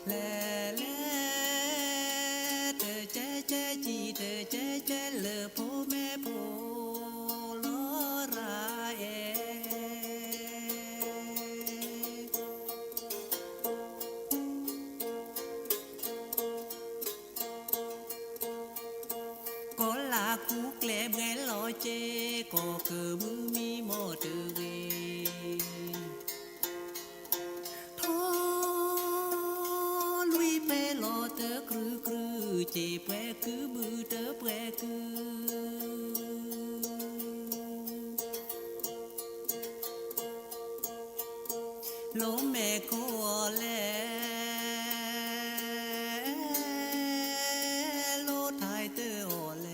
แลแลเตอเจเจจีเตอเจเจเลอโพแม่โพลอราเอก็ลาคูเกลเบรลอเจก็คือมือมีโมเตอร์เวทอลุยเปลอเตอกรือเจแปรคือบือเตอแปรคือโลแม่โคแลโลไทยเตอโอแล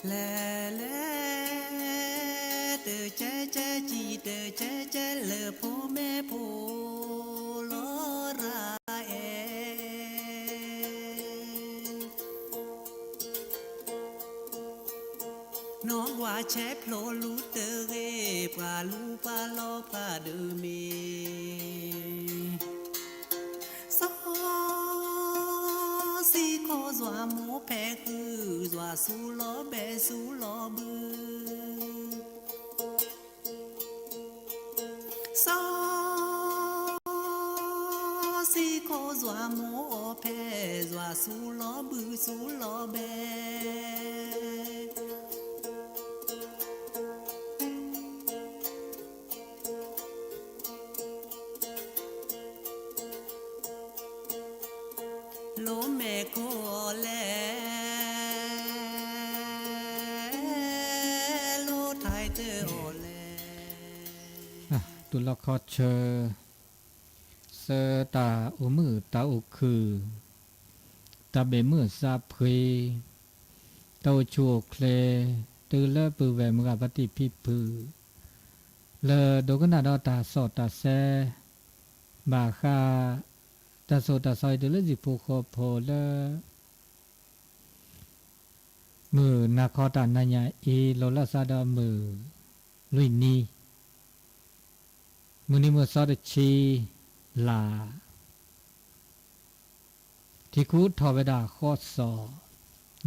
แลแลเตอเจเจจีเตอเจเจเลอโพแม่โพลอราเอน้องว่าแชพโลลูเตอเรปลาลูปลาลอปลาเดอเมซอสีโคสวาโมแพคือสวาสูลอเบสูลอบือซอสีโคสวาโมแพสวาสูลอบือสูลอเบโลแม่โคแลโลไทยเตอโอแลตุลคอเชอเสตาอุมือตาอุคือตาเบมือซาเพยเตาชัวเคลตือเลปือแวมกับปฏิพิพือเลโดกนาดอตาสอตาแซบาคาตาโซตาซอยเดลจิปูโคโพเลมือนาคอตานาญาอีโลลาซาดามือลุยนีมือนี้มือซอดชีลาที่คูทอเวดาข้อสอ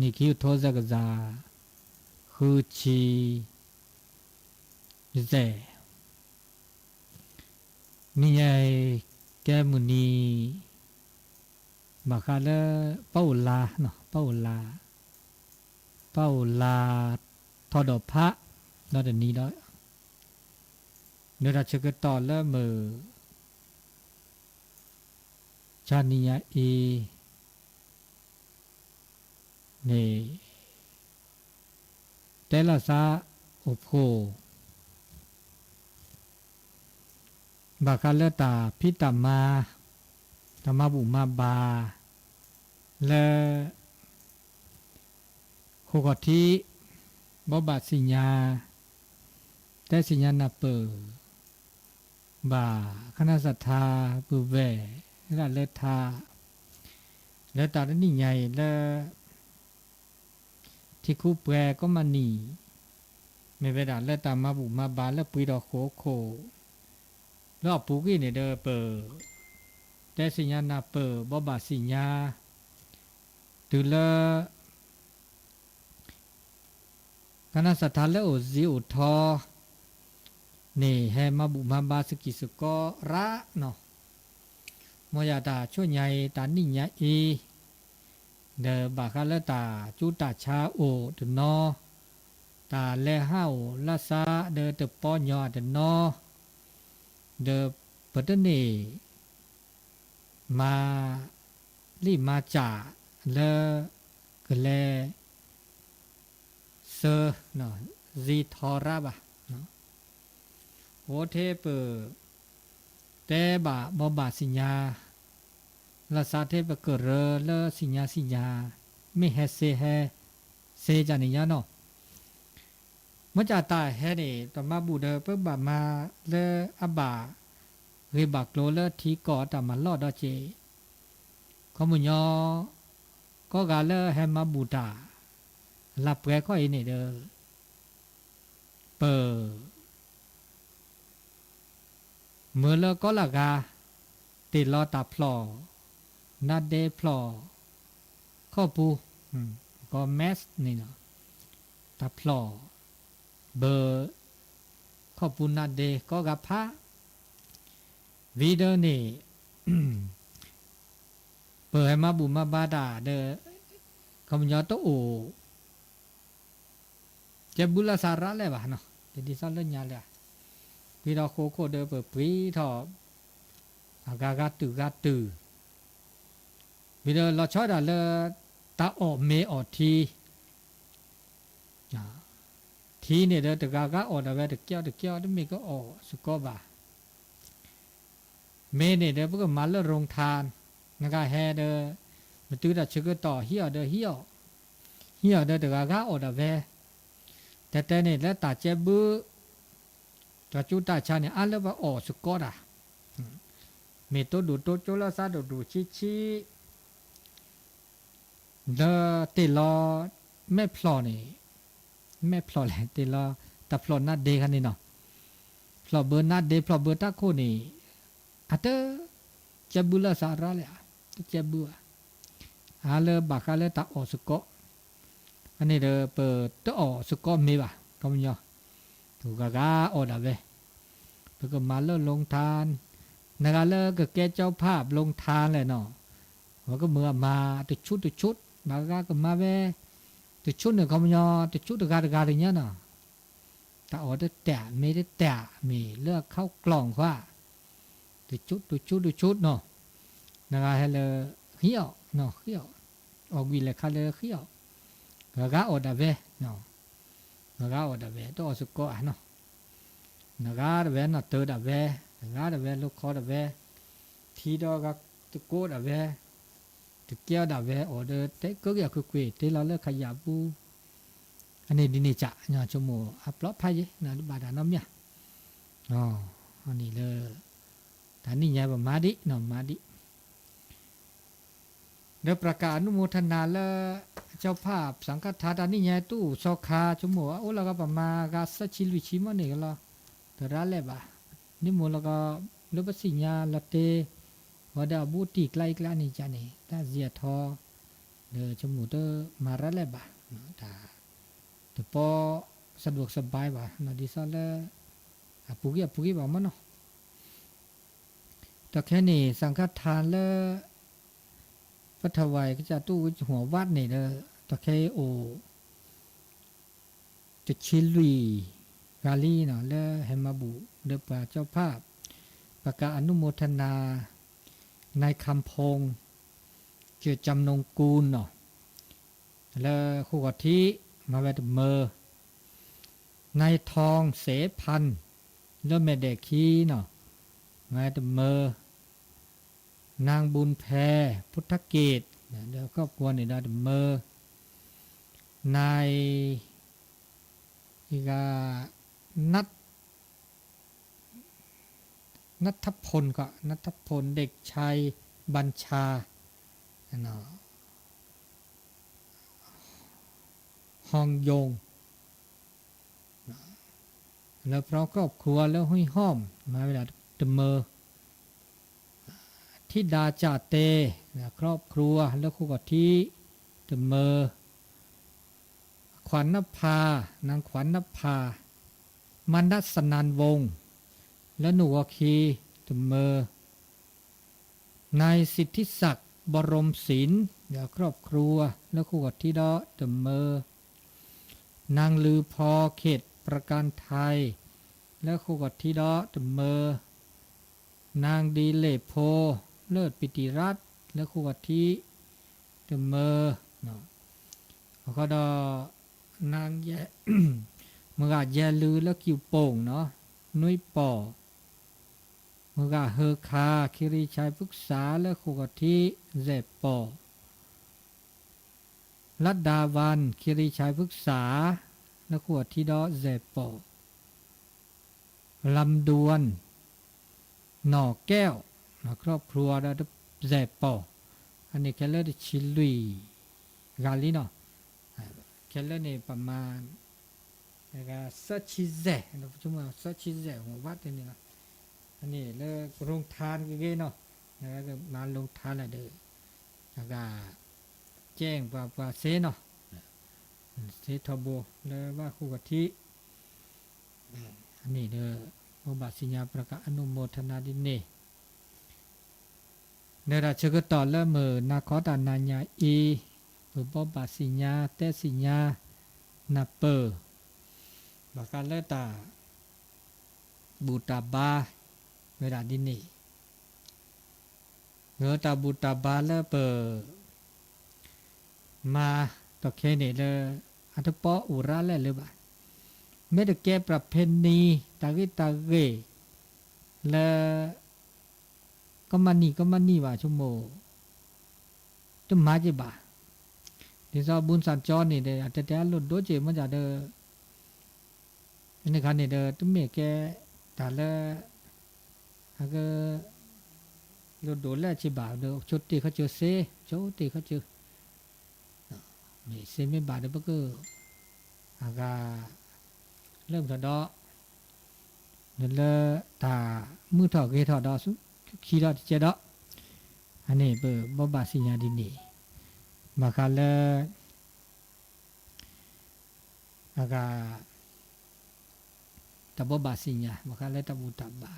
นี่คิวโทซากซาคือชีเซมีไงแกมุนีบักคาเลเป้าลาเนาะเป้าลาทอดพระนอดนี้ด้วยเนื้อราชกตอเลมือชานิยาอีนี่แต่ละซาอุโพบาคาเลตาพิตามาธรรมบุมาบาและโคกทิบบาสิญญาแต่สิญญานาเปอบาคณะสัทธาปุเวและเลธาและตาดนี่ใหญ่และที่คูแปรก็มานีไม่เวลาและตามาบุมาบาและปุยดอกโครอบปูกี้เนี่ยเดอเปอแต่สิญญานาเปอบาสิญญาตุลคณะสัทธาและโอซิอุทอนี่ให้มาบุมาบาสกิสกอระเนาะมอยาตาช่วยใหญ่ตานิ่งใหญ่อีเดบาคาเลตาจุตาชาโอเดนอตาเลห้าวลาซาเดเตปอยอเดนอเดปเตเนมาลิมาจาเลกเลเซเนาะซีทอราบะเนาะโอเทเปแต่บาสิญญาลาซาเทปเกเรเลสิญญาไม่เฮเซเซจานิยาเนาะมจาตาเฮนี่ตมาบูเดเปบามาเลอบาเรบักโลเลทีกอตามาลอดอเจขมุญญอก็กาเลเฮมาบูตาลับแกข้อยนี่เดอเปอเมื่อเลก็ละกา ติลอตาพลอนาเดพลอข้อปูก็แมสนี่เนาะตาพลอเบอร์ข้อปูนาเดก็กับพระวีเดอร์นี่ เปิดให้มาบุมาบาดาเดอคำยอโตโอเจ็บบุลสาระเลยบ้าเนาะเดี๋ยวดิฉันเล่นยาเลยพี่เราโคโคเดอเปิดปีทอกากาตืพี่เราชอบอะไรตาออกเมออกทีเนี่ยเดอตะกากาออกแต่ว่าตะเกียวได้มีก็ออกสุกบ่าเมเนี่ยเดอพวกมันเลิกโรงทานนะครับแฮเดอมาตื้อแต่ชื่อก็ต่อเหี่ยวเดอเหี่ยวเดอตะกากาออกแต่ว่าแต่เนี่ยแล้วตาเจ็บบื้อตัวจุดตาชาเนี่ยอันแล้วว่าออกสุกอ่ะเมตัวดูตัวจุลศาสตร์ดูชี้เดอติลอไม่พลอนี่ไม่พลอแหละติลอแต่พลอนัดเดกันนี่เนาะพลอเบอร์นัดเดพลอเบอร์ตาโคนี่อัตเตอเจ็บบุลสาระเลยเจ็บบัวอาเลบักอาเลตาออกสุกอันนี้เดอเปิดตัวออกสุกมีป่ะก็มันยอถูกกากาออกดาเวเพื่อมาเลิกลงทานนะครับเลิกก็แกเจ้าภาพลงทานเลยเนาะว่าก็เมื่อมาตัวชุดบางก็มาเวตัวชุดเนี่ยเขามันยอตัวชุดตัวการอย่างเงี้ยเนาะแต่ออกได้แต่ไม่ได้แต่มีเลือกเข้ากล่องว่าตัวชุดเนาะนะครับให้เลยเหี้ยวเนาะเหี้ยวออกวิเลยค่ะเลยเหี้ยวก็ออกดาเวเนาะก็ออกดาเวตัวออกสุกอ่ะเนาะก็ดาเวเนาะเตอดาเวก็ดาเวลูกคอดาเวทีดอก็ตุโกดาเวตะเกียวดาเวออเดอร์เตก็อยากคุยเตเราเลิกขยับบูอันนี้ดินี่จะเนี่ยชั่วโมงอัปลอดพายนะบาดาน้ำเนี่ยอ๋ออันนี้เลยแต่นี่ไงแบบมาดิเนาะมาดิเดี๋ยวประกาศอนุโมทนาแล้วเจ้าภาพสังฆทานนี่ไงตู้โซคาชั่วโมงโอ้แล้วก็ประมาณกาสัชิลุชิมันนี่ก็แล้วแต่ร้านเล็บอ่ะนี่มูแล้วก็เลือบสิญญาละเตว่าเดาบูติไกลนี่จ้ะนี่ถ้าเสียทอเดี๋ยวชั่วโมงเตอมาร้านเล็บอ่ะแต่พอสะดวกสบายบ่ะนาดิซาแล้วปุกี้บ่มันเนาะแต่แค่นี้สังฆทานแล้วพระถวายก็จะตู้หัววัดนี่เด้อตะเคโอจะชิลุยกาลีเนาะแล้วให้มาบุเด้อป่าเจ้าภาพประกาศอนุโมทนาในคำพงเกี่ยวจำนงกูลเนาะแล้วคู่กะทิมาแวดเมอในทองเสพันแล้วแม่เด็กขีเนาะมาแวดเมอนางบุญแพรพุทธเกตเดี๋ยวครอบครัวนี่ได้เมอนายอีกานัทพลก็นัทพลเด็กชายบัญชาเนาะฮองยงแล้วเพราะครอบครัวแล้วห้อยห้อมมาเวลาเมอทิดาจาเตครอบครัวแล้วคู่กับที่เมอขวัญนภานางขวัญนภามนัสนันวงศ์และหนูวคีเมอนายสิทธิศักดิ์บรมศิลป์ครอบครัวแล้วคู่กับที่ดอเมอนางลือพอเขตประกันไทยและคู่กับที่ดอเมอนางดีเลโพเลิศปิติรัตน์และคู่กับที่เมอเนาะก็ดอนางแย่ เมื่อแย่ลือแล้วคิวโป่งเนาะนุ้ยป่อเมื่อเฮอคาคิริชัยปรึกษาและคู่กับที่เจป่อรัตดาวันคิริชัยปรึกษาและคู่กับที่ดอเจป่อลำดวนหน่อแก้วครอบครัวได้เจป่ออันนี้แค่เลือดชิลุยกาลีเนาะแค่เลือดนี่ประมาณก็สัชิเจเราพูดว่าสัชิเจหัววัดนี่นะอันนี้เลือกโรงทานกี่เนาะ แล้วก็มาลงท้ายละเด้อแล้วก็แจ้งว่าเซเนาะเซทอโบแล้วว่าคู่กะทิอันนี้เด้อบ่บาสิญญาประกาศอนุโมทนาดิเนเนราชกตอละเมอนาขอตานาญาอีบ่บาสิญญาเตสิญญานาเปอบากาเลตาบูตาบาเวลาดิเนเงอตาบูตาบาละเปอมาตอเคเนเลอัตปออุระและเลยบาเมตแกประเพณีตากิตาเกและก็มันนี่ว่าชั่วโมงจะมาจิบาဒီစားบุญสันจอนี่เด้อแต่ลุดโดเจมันจะเด้ออันนี้คันนี่เด้อตุเมแกตาละอะก็ลุดโดละจิบาเด้อชุดที่เขาเจอเซโจที่เขาเจอนี่เซไม่บาดเด้อบ่ก็อะก็เริ่มสะดอนั่นละตามือถอเกถอดอสุขี้ดอเจดออันนี้เปิบ่บาสิญญาดินี่มาคาเลอากาตบบาสิญญามาคาเลตบุตบบา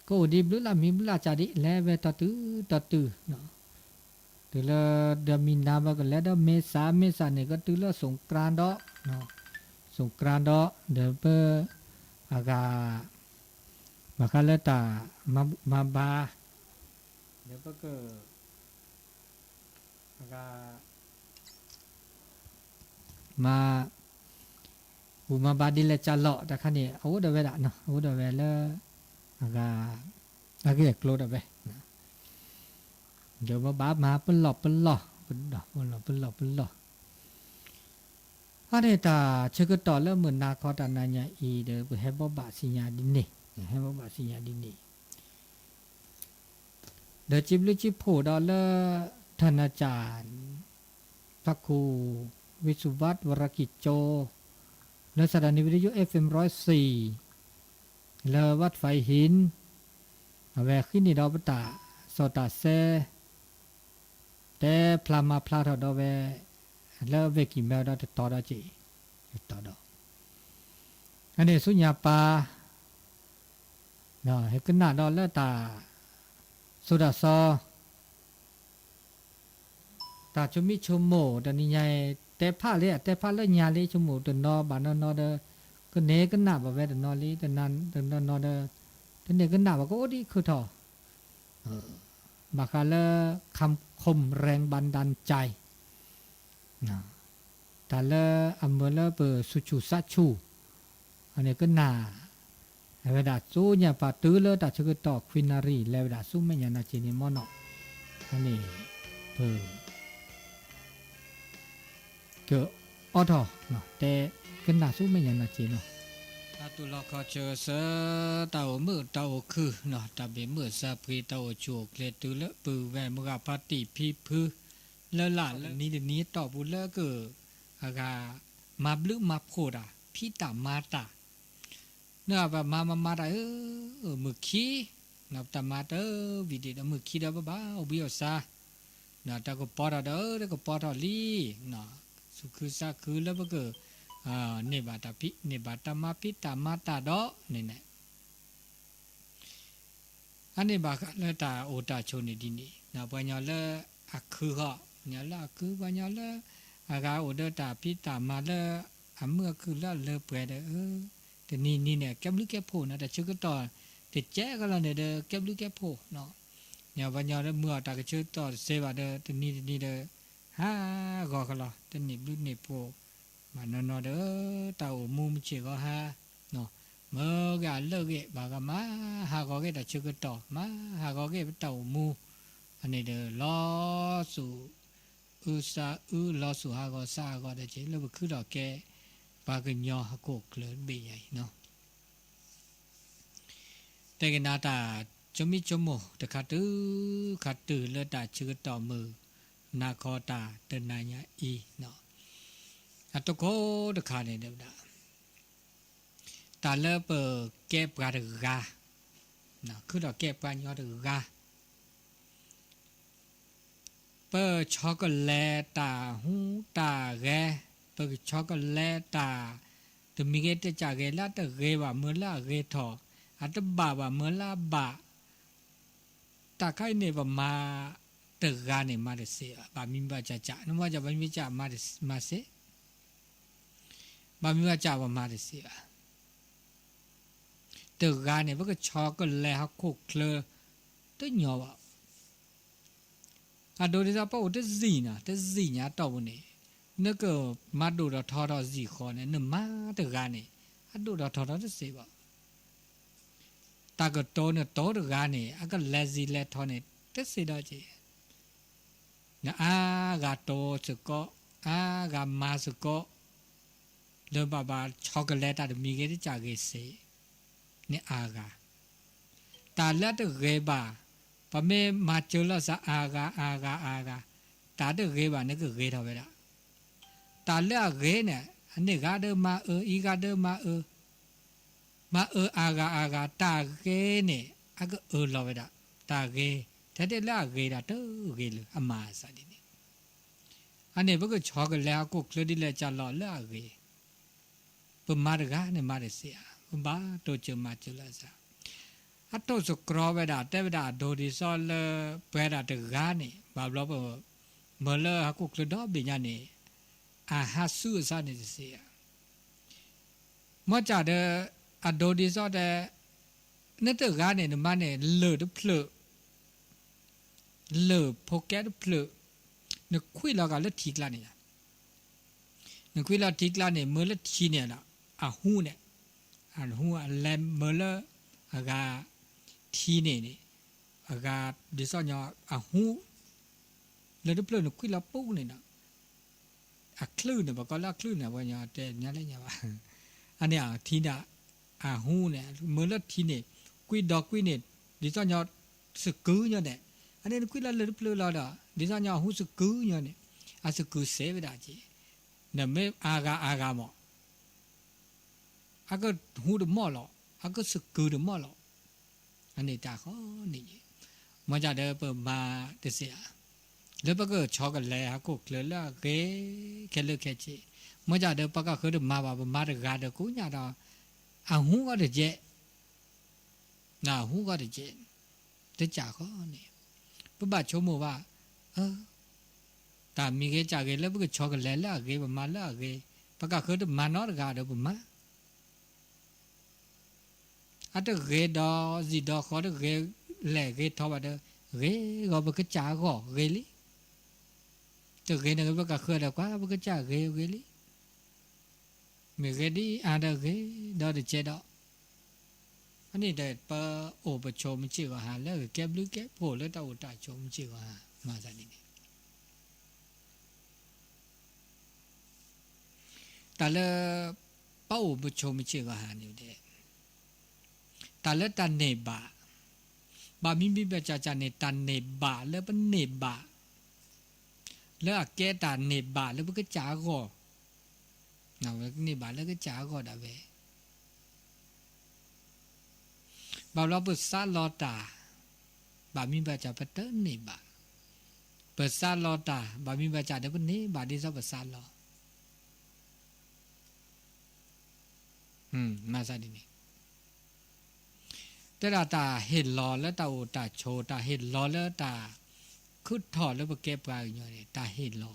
ก็ดีบลุละมีบลาจาดิเลเวตตือเนาะตือละเดมินาบก็เลดเมษาเนี่ยก็ตือละสงกรานต์ดอเนาะสงกรานต์ดอเดเปอากามาคาเลตามาบาเดเปก็ก็มาอุมาบาดิเลจาเลาะแต่คันนี้เอาเดเวละเนาะเอาเดเวละก็อาก็อยากโกรธเอาไปเดี๋ยวบามาเปิ้นหลอกเปิ้นหลอกอันนี้ตาเชื่อก็ต่อแล้วเหมือนนาคอตานาญาอีเด้อให้บ่บาสิญญาดินี่ให้บ่บาสิญญาดินี่เดี๋ยวจิบลิจิโผดอลท่านอาจารย์พระครูวิสุวัตวรกิจโจและสถานีวิทยุ FM 104และวัดไฟหินแวกขึ้นนี่ดอกตาสตาเซแต่พลามาพลาทอดอเวแล้วเวกิแมวดอตอดจีตอดอันนี้สุญญาปาเนาะให้ขึ้นหน้าดอแล้วตาสุดาซอตาชุมิชุมโมตอนนี้ใหญ่แต่ผ้าเลยญาเลยชุมโมตัวนอบานนอเดก็เนก็หน้าบ่แวตนอลีตนั้นตนนอเดตนเนก็หน้าบ่ก็โอดีคือทอบาคาเลคำคมแรงบันดาลใจนะแต่ละอำเภอละเปสุชูสัชูอันนี้ก็หน้าเวลาสู้เนี่ยปาตื้อเลยแต่ชื่อต่อควินารีแล้วเวลาสู้ไม่ยันนาจีนิมอนอันนี้เพื่อเกิดออทอเนาะแต่กันหน้าสู้ไม่ยันนาจีเนาะตุลาคเจอเสเต่ามือเต่าคือเนาะตาเบมือซาพีเต่าโจกเลตุละปือแวมุกาปาติพีพือแล้วหลานนี้ต่อบุเลก็อากามาบลึมาโคดาพี่ตามาตาเนื้อแบบมาได้มือขี้นับตามาเด้อวิดีโอมือขี้เด้อบ้าเอาเบี้ยซาเนาะแต่ก็ปอดเด้อแต่ก็ปอดลีเนาะสุคือซาคือแล้วก็เนบาตาพิเนบาตามาพิตามาตาดอนี่แหละอันนี้บาเลตาโอตาชนิดินีนะปัญญาเลอักคือเหาะเนี่ยละคือปัญญาเลอากาโอเดตาพิตามาเลอเมื่อคือละเลเปเดแต่นี่เนี่ยแก้มลึกแก้โผนะแต่ชื่อก็ต่อแต่แจ้ก็ละเนี่ยเดแก้มลึกแก้โผเนาะเนี่ยปัญญาเลเมื่อตากชื่อต่อเซบาเดแต่นี่เดฮ่ก็ละแต่นี่ลึกนี่โผมันนอเด้อเต่ามุมเฉก็ฮาเนาะเมื่อกาเลิกเกะบากมาหาก็เกะแต่ชื่อก็ต่อมาหาก็เกะเต่ามูอันนี้เด้อลอสู่ซาลอสู่หาก็ซาก็ได้เจแล้วคือดอกแกปากญอหะโกเคลเบใหญ่เนาะแต่กนาตาจมิจมโมตะขัดตือเลตาชื่อต่อมือนาคอตาเตนายะอีเนาะอัตโกตะขาเนี่ยเด้อตาเลเปแกปกาดกา นะคือเราเก็บกันยอดกาเปิดช็อกโกแลตตาหูตาแกเปิดช็อกโกแลตตาตัวมีเกตจากเกลาตะเกว่าเมื่อละเกทออัตบาว่าเมื่อละบาตาใครเนี่ยว่ามาตะกาเนี่ยมาเดเสียบามิบาจ่าจ่านึกว่าจะบามิจ่ามาเสบามิบาจ่าว่ามาเดเสียตะกาเนี่ยพวกช็อกโกแลตฮักคุกเคลตัวหยอว่าโดยที่เราพูดถึงจีน่ะถึงจีน่ะตัวนี้นึกก็มาดูเราทอดจีขอเนี่ยนึกมาตะกาเนี่ยดูเราทอดจะเสียบ่ตาก็โตเนี่ยโตตะกาเนี่ยก็เลจีเลทอเนี่ยจะเสียได้จีนะกาโตสุก็กามาสุก็เรื่องบ้าช็อกโกแลตแต่มีเกที่จากเกษเนี่ยกาตาเลือดเกบ้าพอไม่มาเจอแล้วสักกาตาเดือเกบ้านี่ก็เกเท่าไหร่ละตาเลือดเกเนี่ยอันนี้กาเดิมมาอีกาเดิมมากาตาเกเนี่ยก็เราไปละตาเกแต่เดี๋ยวละเกละเด้อเกเลยอามาสัตว์นี่อันนี้พวกช็อกโกแลตก็เคลื่อนที่เลยจะหล่อละเกปุ่มมาดกาเนี่ยมาเดเสียปุ่มบ้าตัวเจอมาเจอแล้วสัอัตโตสกรอเวดาเตเวดาโดดิซอลเวดาตะกานี่บาบลอบเมลฮักกุกลดอบิญญานี่ฮัสซูซานี่เสียมอจาเดอโดดิซอเดนตะกานี่นมันเนี่ยเลอดเพลเลอโปแกดเพลนคุยลากาเลทิกลานี่นคุยลาทิกลานี่เมลทีเนี่ยละหูเนี่ยหูแลมเมลกาทีนี่กาดิซอนยหูเลยดูเพลินคุยละปุ๊กนี่นะคลื่นเนี่ยบอกก็ละคลื่นเนี่ยว่าเนี่ยแต่เนี่ยอะไรเนี่ยว่าอันเนี้ยทีน่ะหูเนี่ยเมื่อละทีนี่คุยดอกคุยเนี่ยดิซอนยสกือเนี่ยอันนี้คุยละเลยดูเพลินละดอดิซอนยหูสกือเนี่ยสกือเสวดาจีเนี่ยไม่กาหมอก็หูดหม้อหรอก็สกือดหม้อหรออันนี้ตาข้อนี่มันจะเดินเปิดมาเสียแล้วปก็ช็อกกันเลยฮะก็เคลื่อนละเกแค่เลือกแค่จีมันจะเดินปก็คือเดินมาเดินกาเดินกูเนี่ยเราหูก็เดินเจหูก็เดินเจเดินจากข้อนี่ปุ๊บบ้าชมว่าแต่มีเกจากเกแล้วปก็ช็อกกันเลยละเกมาละเกปก็คือเดินมานอดกาเดินปุ๊บมาอัตเกดอจีดอขอเดเกแหล่เกทอบัดเกก็บกจ่าก็เกลิตเกนก็บกคือดกว่าบกจ่าเกลิมีเกดีดเกดอเดเจดออันนี้ได้ปะโอปชมจิกหาแล้วเก็บลึกเก็บโผล่แล้วตาอุตาชมจิกหามาซะนี่แต่ละปะโอปชมจิกหานี่เด้ตาเลตันเนบาบามิมิเบจาจาเนตันเนบาแล้วเป็นเนบาแล้วแกตาเนบาแล้วก็จาก็นะเวเนบาแล้วก็จาก็ดาเวบาเราเปิดซาลอตาบามิเบจาเปเตเนบาเปิดซาลอตาบามิเบจาเดเป็นเนบาดิซาเปิดซาลอมาซาดินี่แต่ตาเห็นรอแล้วตาโอตาโชตาเห็นรอแล้วตาคุดถอดแล้วไปเก็บปลาอยู่เนี่ยตาเห็นรอ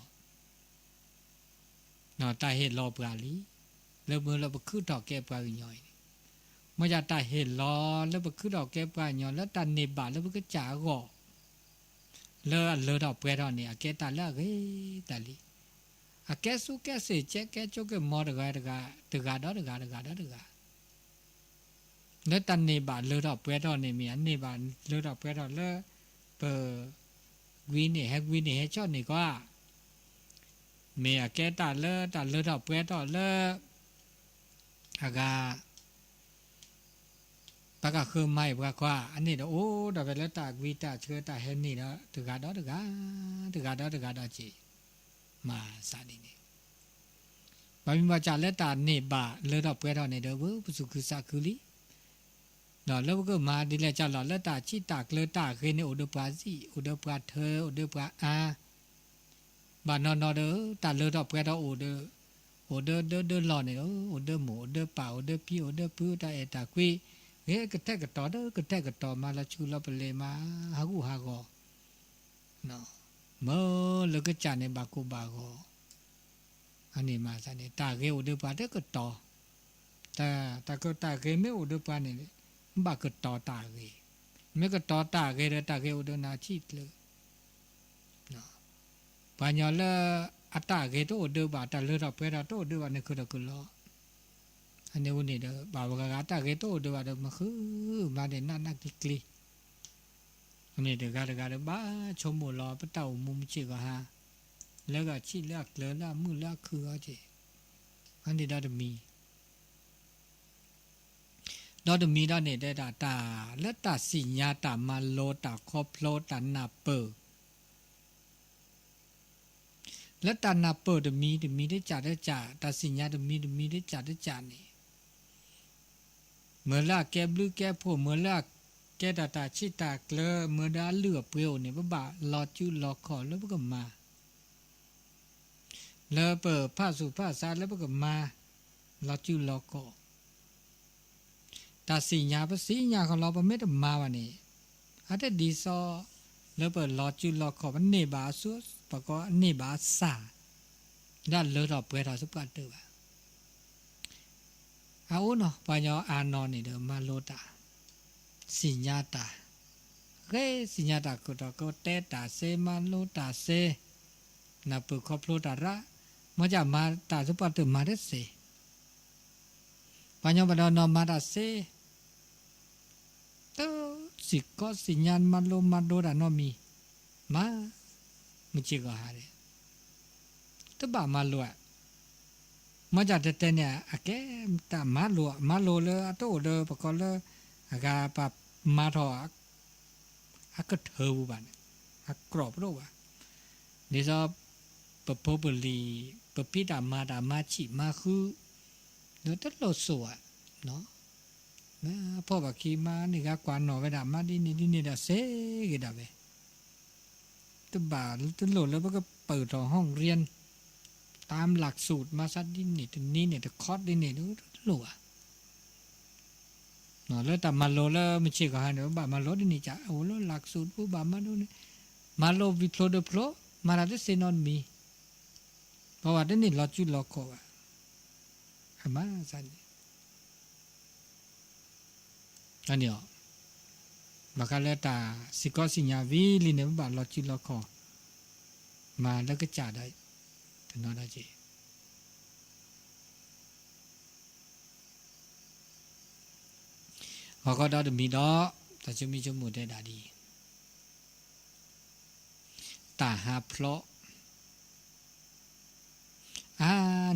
เนาะตาเห็นรอปลาลีแล้วเมื่อเราไปคุดถอดเก็บปลาอยู่เนี่ยเมื่อจะตาเห็นรอแล้วไปคุดถอดเก็บปลาอยู่แล้วตาเนบาแล้วไปก็จ่าก่อเลอดอกเปรย์เนี่ยแกตาละเกตาลีแกสู้แกเสียเจ๊แกโจกมอดกาดแล้วตันเนบาเลอดอกเปรย์เนี่ยมีอันเนบาเลอดอกเปรย์แล้วเปิดวินเนี่ยวินเนี่ยชอบนี่ก็เมียแกตาเลอดอกเปรย์แล้วกาปากคือไม่ปากว่าอันนี้โอ้ดอกไปแล้วตาวิตาเชื่อตาเห็นนี่นะตึกาดจีมาสาดีนี่บางทีว่าจะเล่ตาเนบาเลอดอกเปรย์เนี่ยเด้อปุสุคือสักคุลี เนาะแล้วก็มาดิแลจ้าหล่อแล้วตาชิตากเลตาเคเนี่ยอุดปาสิอุดปาเธออุดปาอาบานนอเด้อตาเลดอกแปดอุดอุดเดหล่อเนี่ยอุดหมูอุดป่าอุดพี่อุดพื้ตาเอตากุยเฮ้กระแทกกระต่อเด้อกระแทกกระต่อมาละชูละเปเลมาหากูหากอเนาะเมื่อแล้วก็จานในบากูบากออันนี้มาซะเนี่ยตาเกอุดปาเด้อกระต่อตาก็ตาเกไม่อุดปาเนี่ยบากระต่อตาเกไม่กระต่อตาเกเดตาเกอุดนาชิตเลยเนาะปัญญาละอัตตาเกโตอุดบาตาเลดอกเปดาโตอุดบาเนี่ยคือตะกุลออันนี้วันนี้เด้อบาวกะตาเกโตอุดบาเด้อมาคือมาเดนักกิกลีอันนี้เด้อกะเด้อบ้าชมบุรอปะเต่ามุมจิกะฮะแล้วก็ชิเลือกเลอละมือละคือเอาจิอันนี้ได้มีดอดมีดอเนี่ยได้ตาและตาสิญญาตามาโลตาคอพโลตานาเปอและตานาเปอดมีได้จ่าตาสิญญามีได้จ่านี่เมื่อละแกบลือแกโผเมื่อละแกตาชิตาเกลเมื่อดาเลือเปรียวเนี่ยบ่ารอจูรอขอแล้วก็มาแล้วเปิดผ้าสุผ้าซาแล้วก็มารอจูรอขอตาสิญญาภาษีญญาของเราประเมตมาวันนี้อาจจะดีซอแล้วเปิดรอจูรอขอมันเนบาสุสปะก็เนบาซาด้านเลอดอกเปิดทาสุปกันเด้อเอาเนาะปัญญาอานอนนี่เด้อมาโลตาสิญญาตาเฮ้สิญญาตาก็เตตาเซมาโลตาเซนาปุคอพโลตาระมาจากมาตาสุปกันมาได้เซปัญญาบดานอมาตาเซเตสิก็สิญญาณมาโลมาโดดานอมีมามุจิก็หาเรตบะมาโลอะมาจากเตเนี่ยอะแกตามาโลเลยอะโตเลยปะก็เลยอะกาปะมาทออะก็เทอบันอะกรอบโรวะนี่ซอปะโพบลีปะปิดามาชิมาคือเดี๋ยวตโลสวะเนาะพ่อบักขีมานี่ก็กวานหนอไปดามาดินี่ดาเซกิดาเวตบาตโลแล้วก็เปิดห้องเรียนตามหลักสูตรมาซัดดินนี่ถึงนี้เนี่ยแต่คอร์สดินนี่ดูหลัวเนาะแล้วแต่มาโลแล้วไม่ใช่ก็หาเดี๋ยวบามาโลดินนี่จ้ะโอ้แล้วหลักสูตรผู้บามาดูนี่มาโลวิโคลเดโปรมาราเดเซนอนมีเพราะว่าดินนี่ลอจุลอโควะอามาซันอันนี้บากาเลตาสิกอสิญญาวีลิเนบาลอจุลอคอมาแล้วก็จ่าได้ถึงนอนได้จีเขาก็ได้มีดอกแต่จะมีจมูกได้ด่าดีตาหาเพลาะ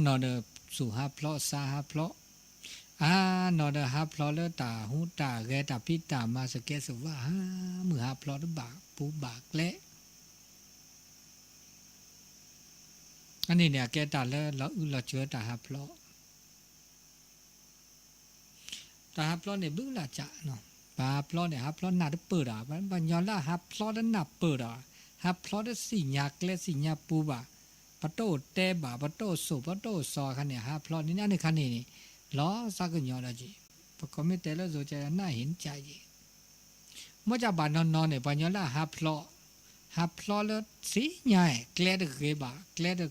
นอนเดสู่หาเพลาะซาหาเพลาะนอนเดหาเพลาะแล้วตาหูตาแกตาพิตามาสเกสว่ามือหาเพลาะแล้วบากปูบากเละอันนี้เนี่ยแกตาแล้วเราเชื่อตาหาเพลาะตาหาเพลาะเนี่ยบึ้งละจะเนาะปลาเพลาะเนี่ยหาเพลาะหน้าได้เปิดบัญญัติละหาเพลาะนั้นหน้าเปิดหาเพลาะได้สิญญาเกลสิญญาปูบะปะโตเตบะปะโตสุปะโตซอคันเนี่ยหาเพลาะนี่นั่นคันนี่ล้อสักหยอละจีปะก็ไม่แต่ละโซจะน่าเห็นใจจีเมื่อจะบานนอนเนี่ยบัญญัติละหาเพลาะแล้วสิญญาเกลได้เกบะเกลได้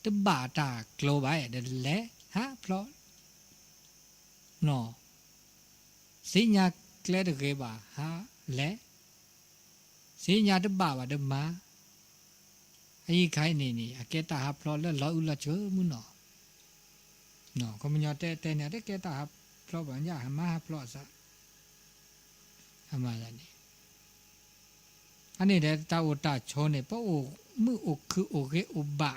ตบาตากลัวไปเดินเละฮะเพราะเนาะสิญญาเกลดเกบาฮะเละสิญญาตบาว่าเดิมมาไอ้ใครนี่อเกตาฮะเพราะแล้วเราอุลาเชอมุนเนาะก็มันยอแต่เนี่ยได้เกตาฮะเพราะบัญญัติมาฮะเพราะซะทำมาแล้วนี่อันนี้เดี๋ยวตาอุตาโชเนี่ยเพราะมืออกคือโอเคอบะ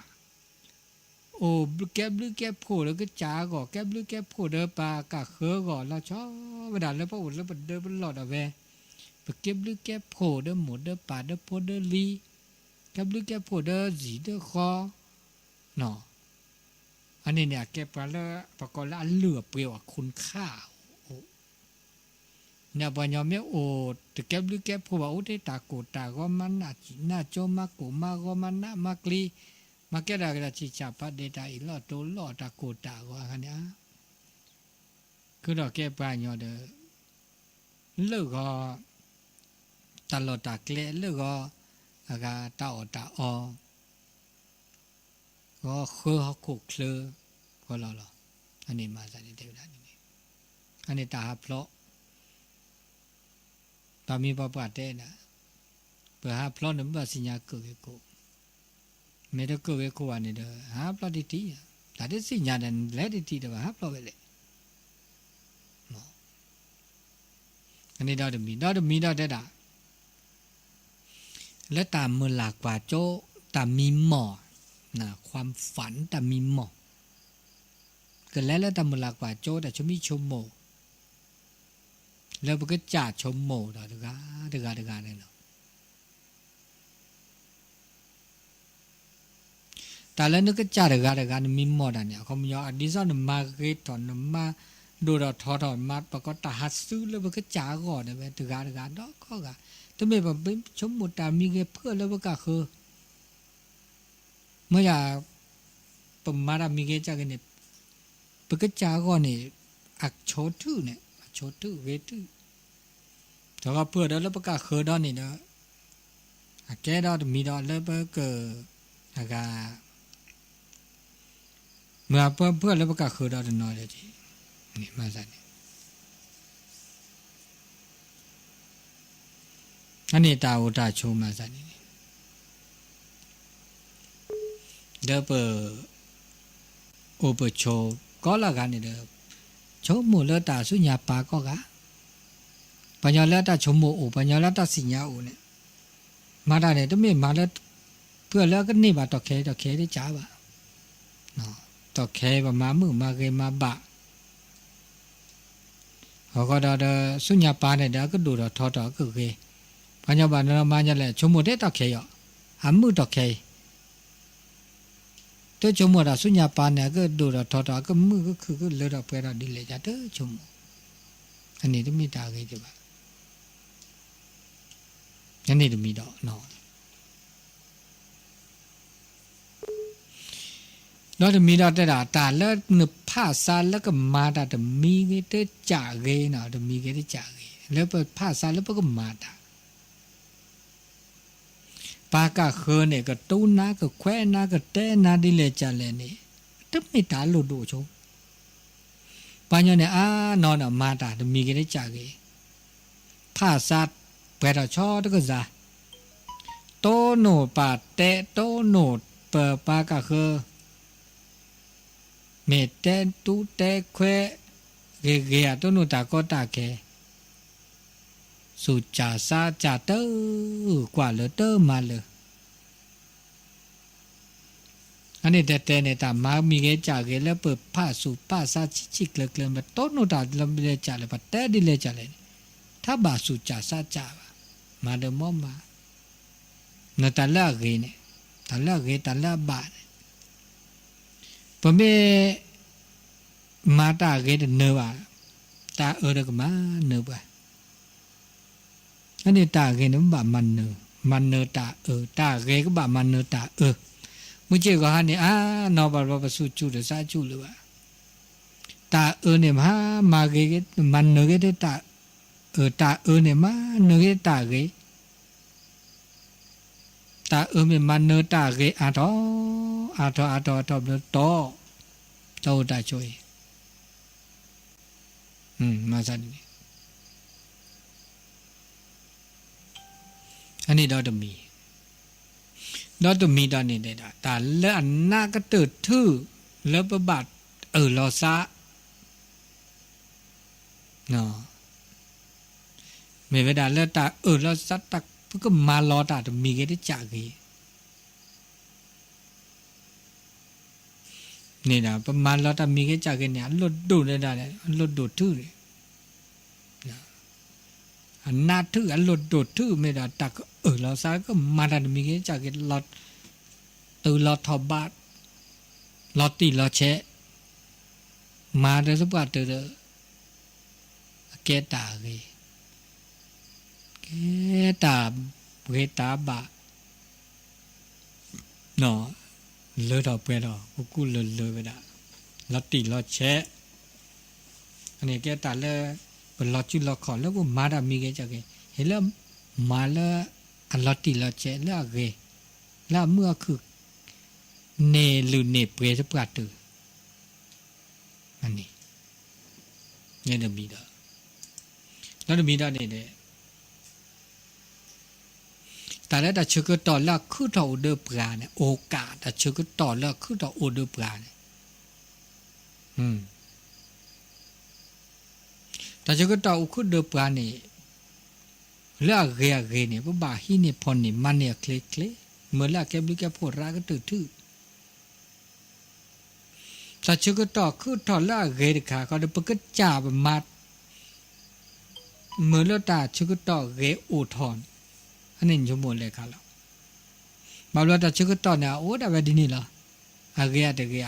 โอ้แกบลือแกบโผล่แล้วก็จ้าก่อแกบลือแกบโผล่เดินปลากะเขอก่อนเราชอบไปด่าแล้วพระอุดแล้วเดินบนหลอดเอาไว้ไปแกบลือแกบโผล่เดินหมดเดินป่าเดินโพเดินลีแกบลือแกบโผล่เดินสีเดินคอเนาะอันนี้เนี่ยแกบแล้วประกอบแล้วเหลือเปรียวคุณค่าโอ้ เนี่ยปัญญาไม่โอตะเก็บหรือเก็บผู้ว่าอุทิตาโกตาก็มันน่าจีน่าโจมาโกมาก็มันน่ามากลีมาเกดากระชิจาปัดเดตาอีลอโตลอตาโกตาก็อันเนี้ยคือเราเก็บปัญญาเด้อเลิกก็ตลอดตาเกลือเลิกก็อากาตาอตาอก็คือเขาขุกเคลือก็รออันนี้มาจากเทวดานี่อันนี้ตาเพราะตามีประวัตินะเพื่อหาเพราะนั้นว่าสิญญาเกิดกูไม่ได้เกิดกูอันนี้เด้อหาเพราะดีๆแต่ที่สิญญานั้นแล้วดีๆเด้อหาเพราะไปเลยอันนี้ดาวมีดาวได้ด่าและตามมือหลักกว่าโจตามมีหมอนะความฝันตามมีหมอเกิดแล้วตามมือหลักกว่าโจแต่ชมิชมโมแล้วมันก็จ่าชมโมดอกเดือดเนี่ยเนาะแต่แล้วนึกก็จ่าเดือดมีหมอดเนี่ยเขาไม่ยอมดิฉันมาเกิดตอนมาดูเราทอดมาปรากฏตาหัดซื้อแล้วมันก็จ่าก่อนเนี่ยเดือดดอกก็กะทำไมแบบเป็นชมโมตามีเงี้ยเพื่อแล้วมันก็คือเมื่ออยากประมาณมีเงี้ยจากเนี่ยมันก็จ่าก่อนเนี่ยอักโชตุเนี่ยโชตุเวตุแต่ก็เพื่อแล้วประกาศเคยดอนนี่เนาะแกดอนมีดอนแล้วเกิดอะไรเมื่อเพื่อแล้วประกาศเคยดอนน้อยเลยทีนี่มาสันอันนี้ตาอุตาโชมาสันนี่เดี๋ยวเปิดโอเปโชก็ละกันนี่เด้อชมมูลตาสุญญาปาก็กะปัญญาละตาชมโมโอปัญญาละตาสิญญาโอเนี่ยมาได้เนี่ยต้องมีมาแล้วเพื่อแล้วก็นี่บาตอเคได้จ้าบะเนาะตอเคบะมามือมาเกมาบะเขาก็ได้สุญญาปาเนี่ยเดี๋ยวก็ดูดอทอก็เกปัญญาบานามาเนี่ยแหละชมโมได้ตอเคอ่ะหามือตอเคตัวชมโมได้สุญญาปาเนี่ยก็ดูดทอก็มือก็คือก็เลือดเปรอะดิเลยจ้าเด้อชมโมอันนี้ต้องมีตาเกจิบะอันนี้ต้องมีดอกเนาะแล้วจะมีดอกแต่ละตาแล้วเนื้อผ้าซาแล้วก็มาดาจะมีเงี้ยจ่าเกยเนาะจะมีเงี้ยจ่าเกยแล้วพอผ้าซาแล้วก็มาดาปากาเคเนี่ยก็ตูนาก็แควนาก็เตนาดิเลจ่าเลยนี่ต้องมีตาลุดูชงปัญญาเนี่ยนอนมาดาจะมีเงี้ยจ่าเกยผ้าซาเปิดชอตก็จะโตโนปาเตโตโนเปปากะคือเมเตตุเตเควเกะโตโนตาก็ตาเกสุจาซาจาเตอกว่าเลยเตมาเลยอันนี้แต่เนี่ยตามามีเกจ่าเกแล้วเปิดผ้าสุผ้าซาชิกๆเกลือๆมาโตโนตาลำเลจ่าเลยปะเตดิเลจ่าเลยถ้าบาสุจาซาจามาเดมอมานาตาลาเกเนี่ยตาลาเกตาลาบาปะเมมาตาเกเนวาตาเกมาเนบะอันนี้ตาเกนบะมันเนตาตาเกก็บะมันเนตามุเจก็ฮันนี่นอบะบะสุจุเดซาจุเลวะตาเนี่ยมาเกมันเนเกเตตาตาเนี่ยมาเนเกตาเกตามีมันเนตาเกอาทอโตเจ้าตาช่วยมาสันนี่อันนี้ดอตมีดอนนี่ได้ตาแล้วอันหน้าก็เติดทื่อแล้วประบาดรอซะเนาะไม่เวลาแล้วตาแล้วซัดตักก็มารอตาจะมีเกได้จากกีนี่นะประมาณรอตามีเกจากกีเนี่ยลดดูได้เลยลดดูทื่อเลยอันหน้าทื่ออันลดดูทื่อไม่ได้ตักเราซาก็มาตามีเกจากกีลดลดทอบาทลดตีลดเชะมาได้สักบาทเกตากี ตาเวตาบะเนาะเลอดอกเปดอกกูเลอไปดะลอติลอแชะอันนี้แกตาเลเปลอจุลอขอแล้วกูมาดามีแกจะแกเห็นแล้วมาละอันลอติลอแชะแล้วเกแล้วเมื่อคือเนหรือเนเปรสปราตืออันนี้เนี่ยเดมีดาแล้วเดมีดาเนี่ยแต่แล้วแต่เชื่อก็ต่อแล้วคือต่ออุดปราเนี่ยโอกาสแต่เชื่อก็ต่อแล้วคือต่ออุดปราเนี่ยแต่เชื่อก็ต่ออุคือเดปราเนี่ยแล้วเรียเนี่ยพวกบ่าฮีเนี่ยพอเนี่ยมันเนี่ยเคล็ดเมื่อแล้วแกบลิแกพูดรักก็ตื่นแต่เชื่อก็ต่อคือต่อแล้วเรียค่ะเขาจะเปิดจ่าแบบมาเมื่อแล้วแต่เชื่อก็ต่อเรียอุทอนอันนี้ชั่วโมงเลยค่ะเราบางวันแต่เชื่อก็ต่อเนี่ยโอ้แต่แบบนี้เหรออาเกียเดีย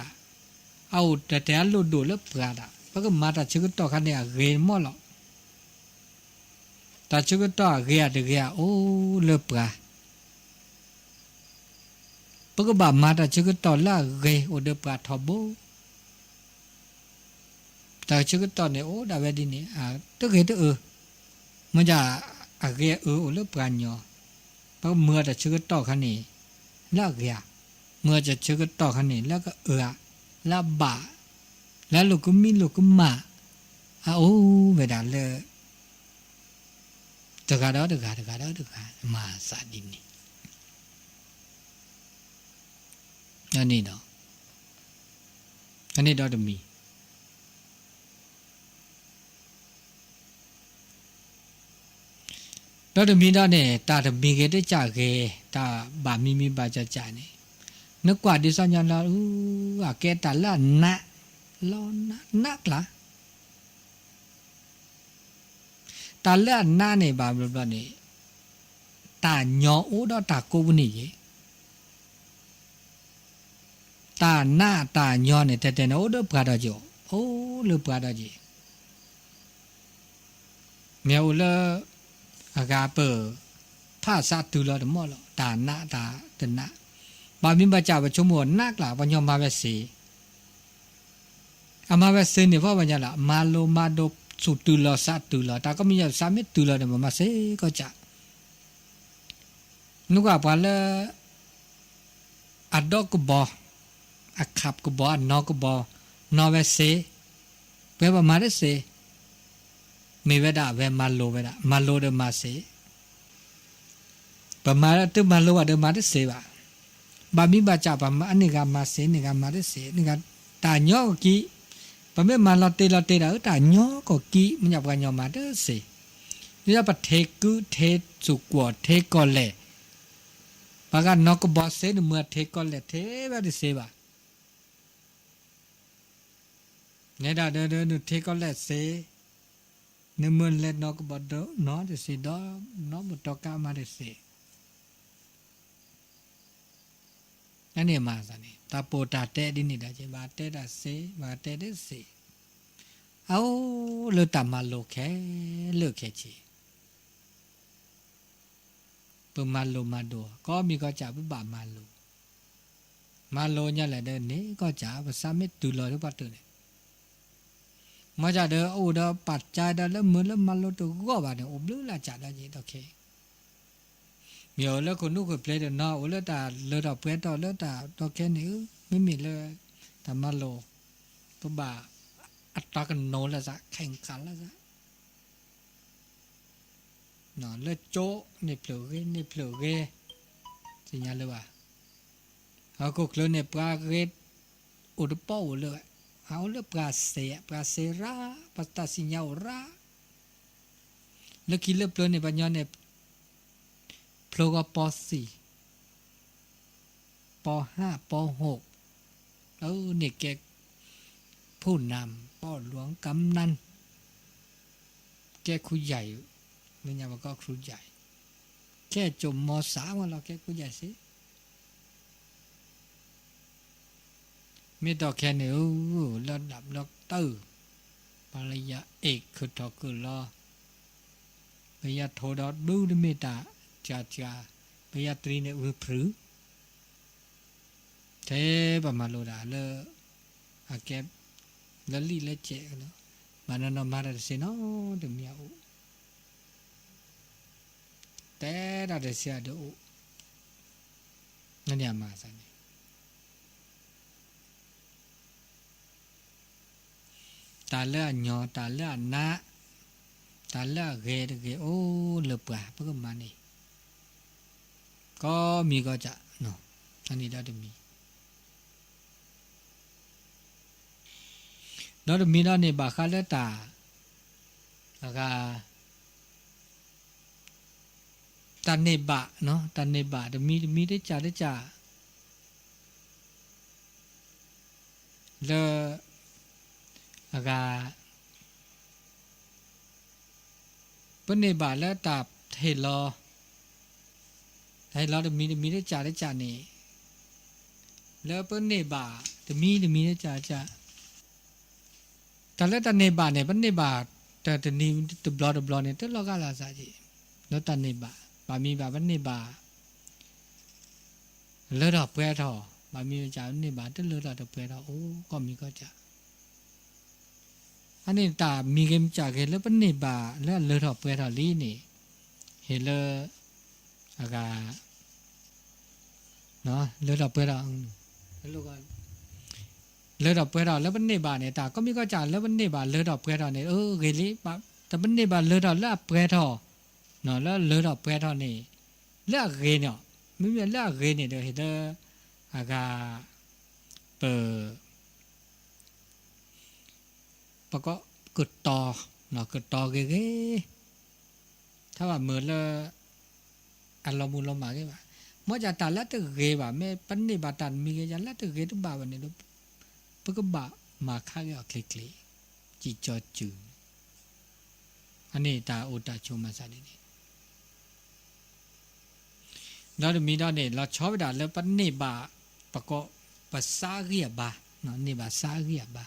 เอาแต่ลุดดูแล้วปราดอ่ะเพราะก็มาแต่เชื่อก็ต่อคันเนี่ยเรียนหมดหรอกแต่เชื่อก็ต่อเกียโอ้เลือปราเพราะก็บ่ามาแต่เชื่อก็ต่อละเรียโอ้เดือปราทบแต่เชื่อก็ต่อเนี่ยโอ้แต่แบบนี้ตัวเกียตัวมันจะอาเกียโอ้เลือปราเนาะเพราะเมื่อแต่เชื่อก็ต่อคันนี้แล้วเกียเมื่อจะเชื่อก็ต่อคันนี้แล้วก็แล้วบ่าแล้วลูกก็มีลูกก็มาโอ้เวลาเลยตะกาดมาสาดินนี่อันนี้เนาะอันนี้ดอกมีดอกมีดอกเนี่ยตาดมีเกได้จ่าเกตาบ่ามีบาจ่าเนี่ยนึกว่าดิสัญญาณละแกตาละนะลอนนักละตาเลือดหน้าเนี่ยบาบลาเนี่ยตาหยออูดอตาโกบุนี่ตาหน้าตาหยอเนี่ยแต่โอ้ดปราดจ่อโอ้เลือปราดจีเมียวเลอากาเปอผ้าซาตุลอดมอลตาหน้าตาตนะบามิบาจ่าบชมวนนักละวันยอมมาเวสีอามาเวสีเนี่ยเพราะวันยาละมาโลมาโดสุตุลอซาตุลอตาก็มีสามิตุลอเนี่ยมาเสก็จะนึกว่าปาเลอดอกบออักขับกบอนอกบอนอเวเซเปว่ามาเสมีเวดาเวมาโลเวดามาโลเดมาเสปมาตึมาโลว่าเดมาเสบาบามิบาจ่าปมาอันนี้ก็มาเสนี่ก็มาเสนี่ก็ตาญอกีปะเมมาลอเตดาตาญอก็กีมันอยากกันญอมาเด้อสินี่จะปะเทกุเทสุกัวเทกอเลปะกันนอกบอเสนเมื่อเทกอเลเทแบบนี้เสบาเนี่ยดาเดินเทกอเลเสเนื้อมันเล็ดนอกบอดนอจะสิดอนอบตอกามาเดเสอันนี้มาสันนี่ตาโปตาเตดินี่ดาเจบาเตดาเสบาเตเดเสเอาเลือตามาโลแค่เลือกแค่ชีเปิมาโลมาดัวก็มีก็จ่าบบามาโลเนี่ยแหละเดินนี้ก็จ่าภาษาเมตุลอยทุกปัตตุเนี่ยมาจ่าเด้อโอ้เด้อปัจจัยเด้อแล้วมือแล้วมาโลตัวก็บาเนี่ยอบลื้อละจ่าได้ยี่โอเคมีเอาแล้วคนนู้นคนเพลย์เด้อเนาะโอ้แล้วตาเลือดเปลี่ยนต่อแล้วตาตัวแค่นี้ไม่มีเลยแต่มาโลก็บาอัตรากันโนละซะแข่งขันละซะนอนเลือดโจ้ในเปลือกสิญญาเลยว่าเอาก็เคลื่อนในปลาเกตอุดเป้าเลยเอาเลือดปลาเสระปลาตาสิญญาระแล้วคิดเลือดเปลือกในปัญญาเนี่ยโผล่กับป.4 ป.5 ป.6เนี่ยแกผู้นำพ่อหลวงกำนันแกครูใหญ่ไม่ใช่ว่าก็ครูใหญ่แค่จบม.3ว่าเราแกครูใหญ่สิไม่ต่อแค่นี้ระดับด็อกเตอร์ปริญญาเอกคือทอคือรอไป ยาโทดอดูดเมตาจ้าพยาตรีเนี่ยพรืเทปมาโลดาเลอาแกลลีเลเจเนาะมานนมาระเสนอเดมียาแต่ระเสียดูนั่นยามาสันตาเลญอตาเลนะตาเลเกโอเลปะพวกมันนี่ก็มีก็จะเนาะอันนี้เราจะมีเราจะมีเราเนี่ยบาคาเลตาแล้วก็ตาเนบะเนาะตาเนบะจะมีได้จ่าเลแล้วก็ปนเนบะแล้วตาเทลอจะมีได้จ่านี่แล้วปนเนบะจะมีได้จ่าแต่แล้วตาเนบะเนี่ยปนเนบะแต่นี่ตัวบลอเนี่ยตัวลอกอะไรสักทีแล้วตาเนบะบามีบาปนเนบะเลือดออกเปรี้ยวบามีจ่าเนบะตัวเลือดออกเปรี้ยวโอ้ก็มีก็จ่าอันนี้ตามีเกมจากเห็นแล้วปนเนบะแล้วเลือดออกเปรี้ยวลีนี่เห็นแล้วอากาเนาะเลือดออกเปรี้ยวแล้วก็เลือดออกเปรี้ยวแล้วปนเนบะเนี่ยตาก็มีก็จ่าแล้วปนเนบะเลือดออกเปรี้ยวเนี่ยเกลีปะแต่ปนเนบะเลือดออกแล้วเปรี้ยวเนาะแล้วเลือดออกเปรี้ยวนี่แล้วเกลีเนาะไม่มีแล้วเกลีเนี่ยเดี๋ยวเห็นแล้วอากาเปิดปะก็กดต่อเนาะกดต่อเกลีถ้าว่าเหมือนแล้วอันเรามูลเรามาเกี่ยว่าเมื่อจะตัดแล้วตัวเกลีว่าไม่ปนเนบะตัดมีเกลีแล้วตัวเกลีตัวบ่าวเนี่ยปะก็บ่ามาข้างเอาคลิจีจอจูอันนี้ตาโอตาชมาซาดีนี่เราจะมีเราเนี่ยเราชอบด่าแล้วปนเนบะปะก็ภาษาเรียบะเนาะเนบะสาเรียบะ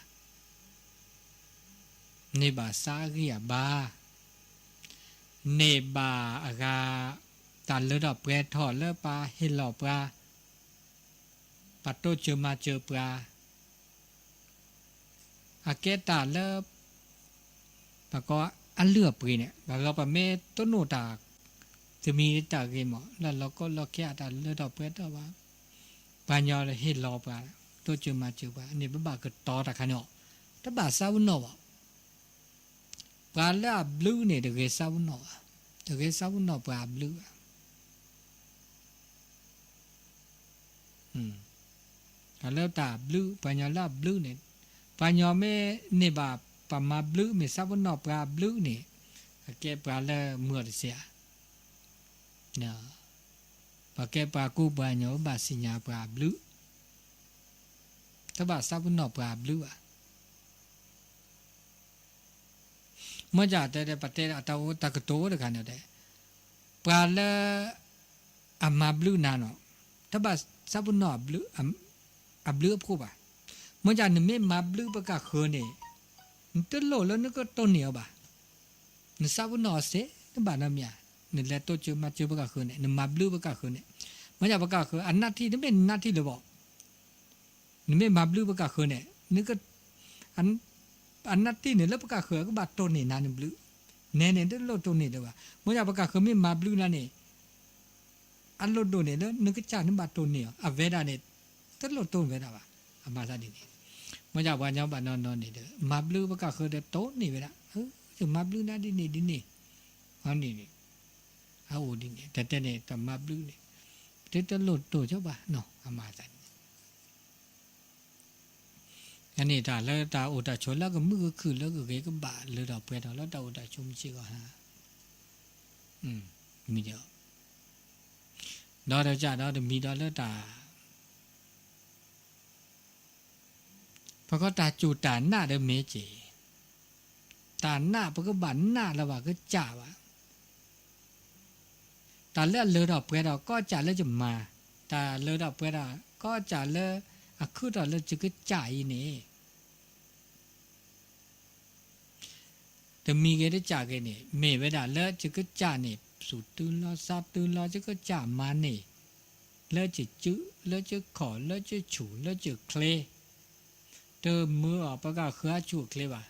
เนบะสาเรียบะเนบะอากาตาเลือดเปรี้ยทอดเลือปลาเฮลอปลาปัตโตเจอมาเจอปลาอาเกตาเลือปะก็อันเลือปรีเนี่ยเราปะเมต้นโนตาจะมีตาเกมแล้วเราก็เราแค่ตาเลือดเปรี้ยตัวว่าปัญญาเฮลอปลาตัวเจอมาเจอปลาอันนี้บ้าก็ต่อตะขันเนาะถ้าบ้าสาวน์เนาะปลาเลือบลูเนี่ยเด็กสาวน์เนาะเด็กสาวน์เนาะปลาบลูอันเลือตาบลูปัญญาลาบลูเนี่ยปัญญาไม่เนี่ยบาปามาบลูไม่สาวน์เนาะปลาบลูเนี่ยแกปลาเลือเมื่อเสียเนาะปลาแกปลากูปัญญาบาสิญญาปลาบลูถ้าบาสาวน์เนาะปลาบลูเมื่อจากแต่ประเทศอัตโตตะกโตเด็กกันเนี่ยได้ปลาเล่อามาบลูนาเนาะถ้าบาสาวน์เนาะบลูอับลูพูบ่ะเมื่อจากนี่ไม่มาบลูประกาศเขเนี่ยตัวโลแล้วนึกก็ต้นเหนียวบ่ะนี่สาวน์เนาะเสนี่บ้านน้ำยานี่แหละตัวเจอมาเจอประกาศเขเนี่ยนี่มาบลูประกาศเขเนี่ยเมื่อจากประกาศเขอันนาที่นี่เป็นนาที่เลยบอกนี่ไม่มาบลูประกาศเขเนี่ยนึกก็อันนัดที่เนี่ยแล้วประกาศเขก็บาดต้นนี่นานบลูเน่เด้อโลต้นนี่เด้อว่าเมื่อประกาศเขไม่มาบลูนั่นนี่อันโลต้นนี่แล้วนึกก็จ่านึกบาดต้นนี่อ่ะเวดาเนี่ยตโลต้นเวดาว่าอามาซาดีนี่เมื่อว่าญาบานอนนี่เด้อมาบลูประกาศเขเด้อต้นนี่เวดาจะมาบลูนั่นดินี่อันนี้นี่เอาดินี่แต่เนี่ยแต่มาบลูนี่ตโลต้นเจ้าบ่าเนาะอามาซาอันนี้ตาแล้วตาอุตาชนแล้วก็มือก็คือแล้วก็เกก็บาเลยดอกเปรี้ยวแล้วตาอุตาชมชื่อก็ฮะมีเดียวดอกจ้าดอกมีดอกแล้วตาพอก็ตาจูตาหน้าเดเมเจตาหน้าพอก็บานหน้าแล้วว่าก็จ่าว่าตาเลือดเลยดอกเปรี้ยวก็จ่าแล้วจะมาตาเลยดอกเปรี้ยวก็จ่าแล้วคือตาแล้วจะก็จ่าอีนี่ แต่มีเกได้จากกันนี่เมเวดาแล้วจะก็จ่านี่สุดตื่นรอซาตื่นรอจะก็จ่ามานี่แล้วจะจื้อแล้วจะขอแล้วจะฉูแล้วจะเคลเตอมือออกประกาศเครือฉูเคลว่ะ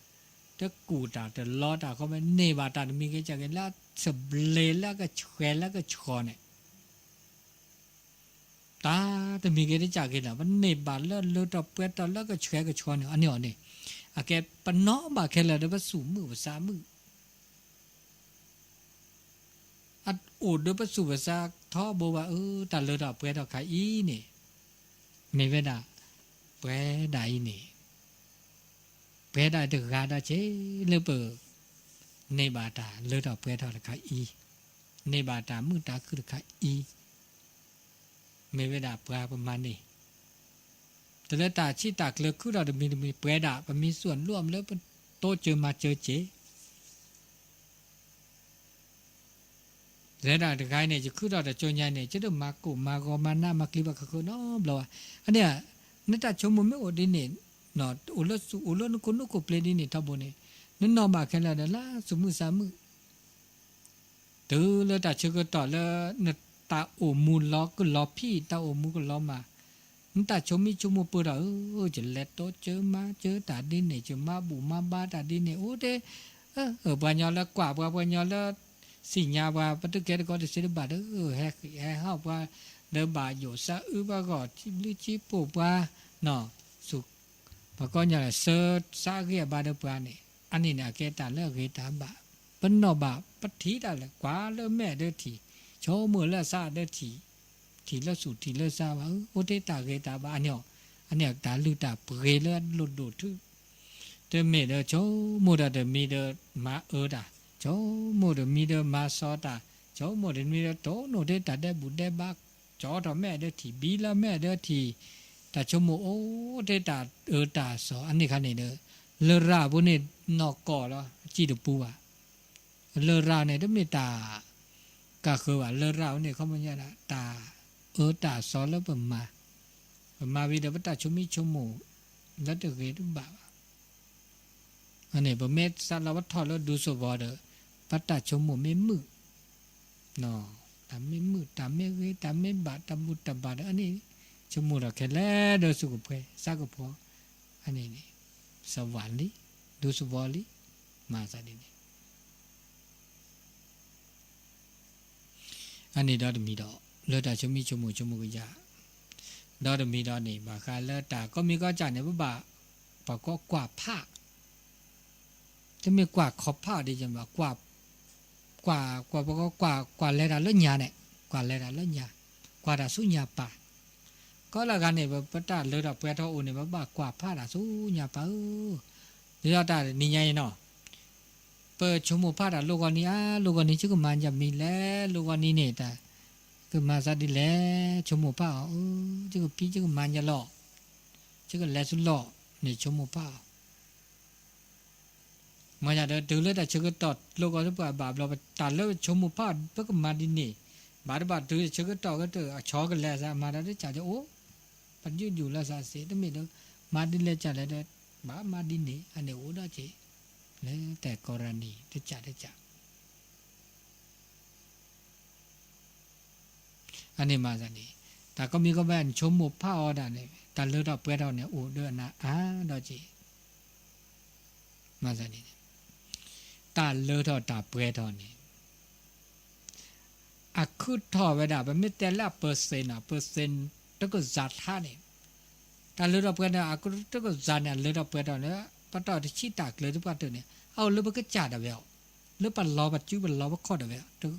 เตอกูตาเตอลอตาเขาไม่เนบาตามีเกจากกันแล้วสเบลแล้วก็แขวนแล้วก็ชอเนี่ยตาแต่มีเกได้จากกันนะมันเนบาแล้วเลือดเปื้อนตาแล้วก็แขวนก็ชอเนี่ยอันนี้นี่อาแกปนน้อบาแค่ละเดี๋ยวสูมือภาษามืออัดโอดเดี๋ยวสูภาษาท้อบอกว่าตาเลือดเปื้อนตาขายอีนี่ไม่เวดาเปื้อนได้นี่เปื้อนได้ถึงการได้เช่เลือเปิดในบาตาเลือดเปื้อนตาขายอีในบาตามือตาคือขายอีไม่เวดาเปื้อนประมาณนี้แต่ละตาชี้ตากเลือกคือเราจะมีเปื้อนดามันมีส่วนร่วมแล้วโตเจอมาเจอเจแล้วได้ไงเนี่ยจะคือเราจะโจรใหญ่เนี่ยจะต้องมากุมาก็มาหน้ามาคลิปก็คือน้อมเราอันเนี้ยนั่นแต่ชมมันไม่อดดิเนี่ยเนาะอุลนุคนนุกุเปลดิเนี่ยทับโบเนี่ยนั่นนอมาแค่ละเดล่าสมุสามือตื่นแล้วแต่เชื่อก็ต่อแล้วนั่นตาโอมูลล้อก็ล้อพี่ตาโอมูก็ล้อมานั่นแต่ชมมีชมมันเปิดจะเล็ดโตเจอมาเจอตาดินเนี่ยจะมาบุมาบ้าตาดินเนี่ยโอ้เด้ปัญญาละกว่าปัญญาละสิ่งยาว่าปัตตุเกตก็จะเสียบาทแฮฮาว่าเดบาอยู่ซะบาก็ที่ลิจิปุว่าเนาะสุปก็อย่างเสิร์ชซาเกียบาเดปานี่อันนี้เนี่ยเกตาเลิกเกตาบาเป็นนอบาปัทีได้แหละกว่าเลิกแม่เดทีโชมือเลิกซาเดทีเลิกสุทีเลิกซาว่าโอเตตาเกตาบาอันเนี้ยตาลือตาเปรย์เลิกหลุดดูดทึเดเมเดโชมูดาเดมีเดมาดาโจโมเดมีเดมาซอตาโจโมเดมีเดโตโนเดตัดเดบุเดบักจอดแม่เดทีบีละแม่เดทีแต่ชโมโอเดตาตาสออันนี้คันนี่เดเลราบุนี่นอกก่อแล้วจีดปูอ่ะเลราเนี่ยเดมีตาก็คือว่าเลราเนี่ยเขามันเนี่ยตาตาสอแล้วเปิ่มมาวิเดปตาชมิชโมแล้วเดเกตุบาอันนี้บ่เม็ดสารวัตรทอแล้วดูสวอเดปัตตาชมโมไม่มือเนาะตามไม่มือตามไม่เวตามไม่บาตามบุตรบาอันนี้ชมโมเราแค่แล้วเดสุกเพสักพออันนี้นี่สวรรค์ลิดูสวอลิมาซะดินี่อันนี้ดอดมีดอเลตาชมิชมโมกยาดอดมีดอนี่บาคาเลตาก็มีก็จ่ายในบ่บาปะก็กว่าผ้าจะมีกว่าขอบผ้าดีจังว่ากว่าเลดาเลื่อนยาเนี่ยกว่าเลดาเลื่อนยากว่าดาสุญญาป่าก็ละกันเนี่ยปะตาเลือดเปรี้ยวอุ่นเนี่ยบ้ากว่าผ้าดาสุญญาป่าเดี๋ยวตานี่ไงเนาะเปิดชมูผ้าดาลูกคนนี้ลูกคนนี้ชื่อมันจะมีแล้วลูกคนนี้เนี่ยแต่คือมาซาดิแล้วชมูผ้าชื่อพี่ชื่อมันจะหล่อชื่อแล้วสุดหล่อเนี่ยชมูผ้ามาจากเดือดเลยแต่เชื่อต่อโลกก็บาปเราตัดแล้วชมมุพาเพื่อมาดินนี่บาดบาดเดือดเชื่อต่อก็เดือดชอกันแล้วซะมาได้จ่าจะโอ้ปัจจุบันอยู่แล้วซะเสียแต่ไม่ได้มาดินเลยจ่าเลยเด้บามาดินนี่อันนี้โอ้ได้เจแล้วแต่กรณีได้จ่าอันนี้มาจากนี้แต่ก็มีก็แบ่งชมมุพาออดเนี่ยตัดเลือดเปรี้ยวเนี่ยโอ้เดือดนะได้เจมาจากนี้ตาเลือดตาเปรี้ยวนี่อะคือทอเวดาแบบไม่แต่ละเปอร์เซ็นต์ตะก็จัดท่านี่ตาเลือดเปรี้ยวอะก็ตะก็จัดเนี่ยเลือดเปรี้ยวเนี่ยปะตอที่ชี้ตากเลยทุกปัตเตอร์เนี่ยเอาเลือดก็จัดเอาไว้เลือดปัดล้อปัดจิ้วปัดล้อปัดคอดเอาไว้ตึก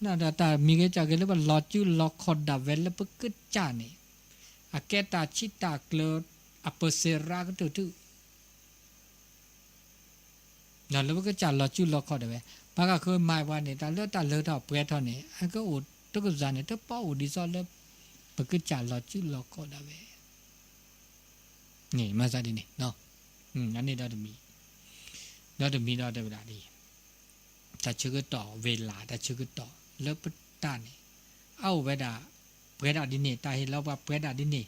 น่าตามีก็จัดกันเลือดปัดล้อจิ้วล้อคอดเอาไว้แล้วปัดก็จัดนี่อะแกตาชี้ตากเลยอะเปอร์เซราก็ตึกนั่นแล้วก็จัดล้อจิ้วล้อคอดเอาไว้ปากก็คือหมายว่าเนี่ยตาเลือดเปรี้ยวเนี่ยอันก็อุดตะก็จัดเนี่ยตะป้าอุดดิซอแล้วปัดก็จัดล้อจิ้วล้อคอดเอาไว้นี่มาซะดินี่เนาะอันนี้ดอมีดอมีดอเวลาดีแต่ชื่อก็ต่อเวลาแต่ชื่อก็ต่อแล้วปตานี่เอาเวลาเปรดาดินี่ตาเห็นแล้วว่าเปรดาดินี่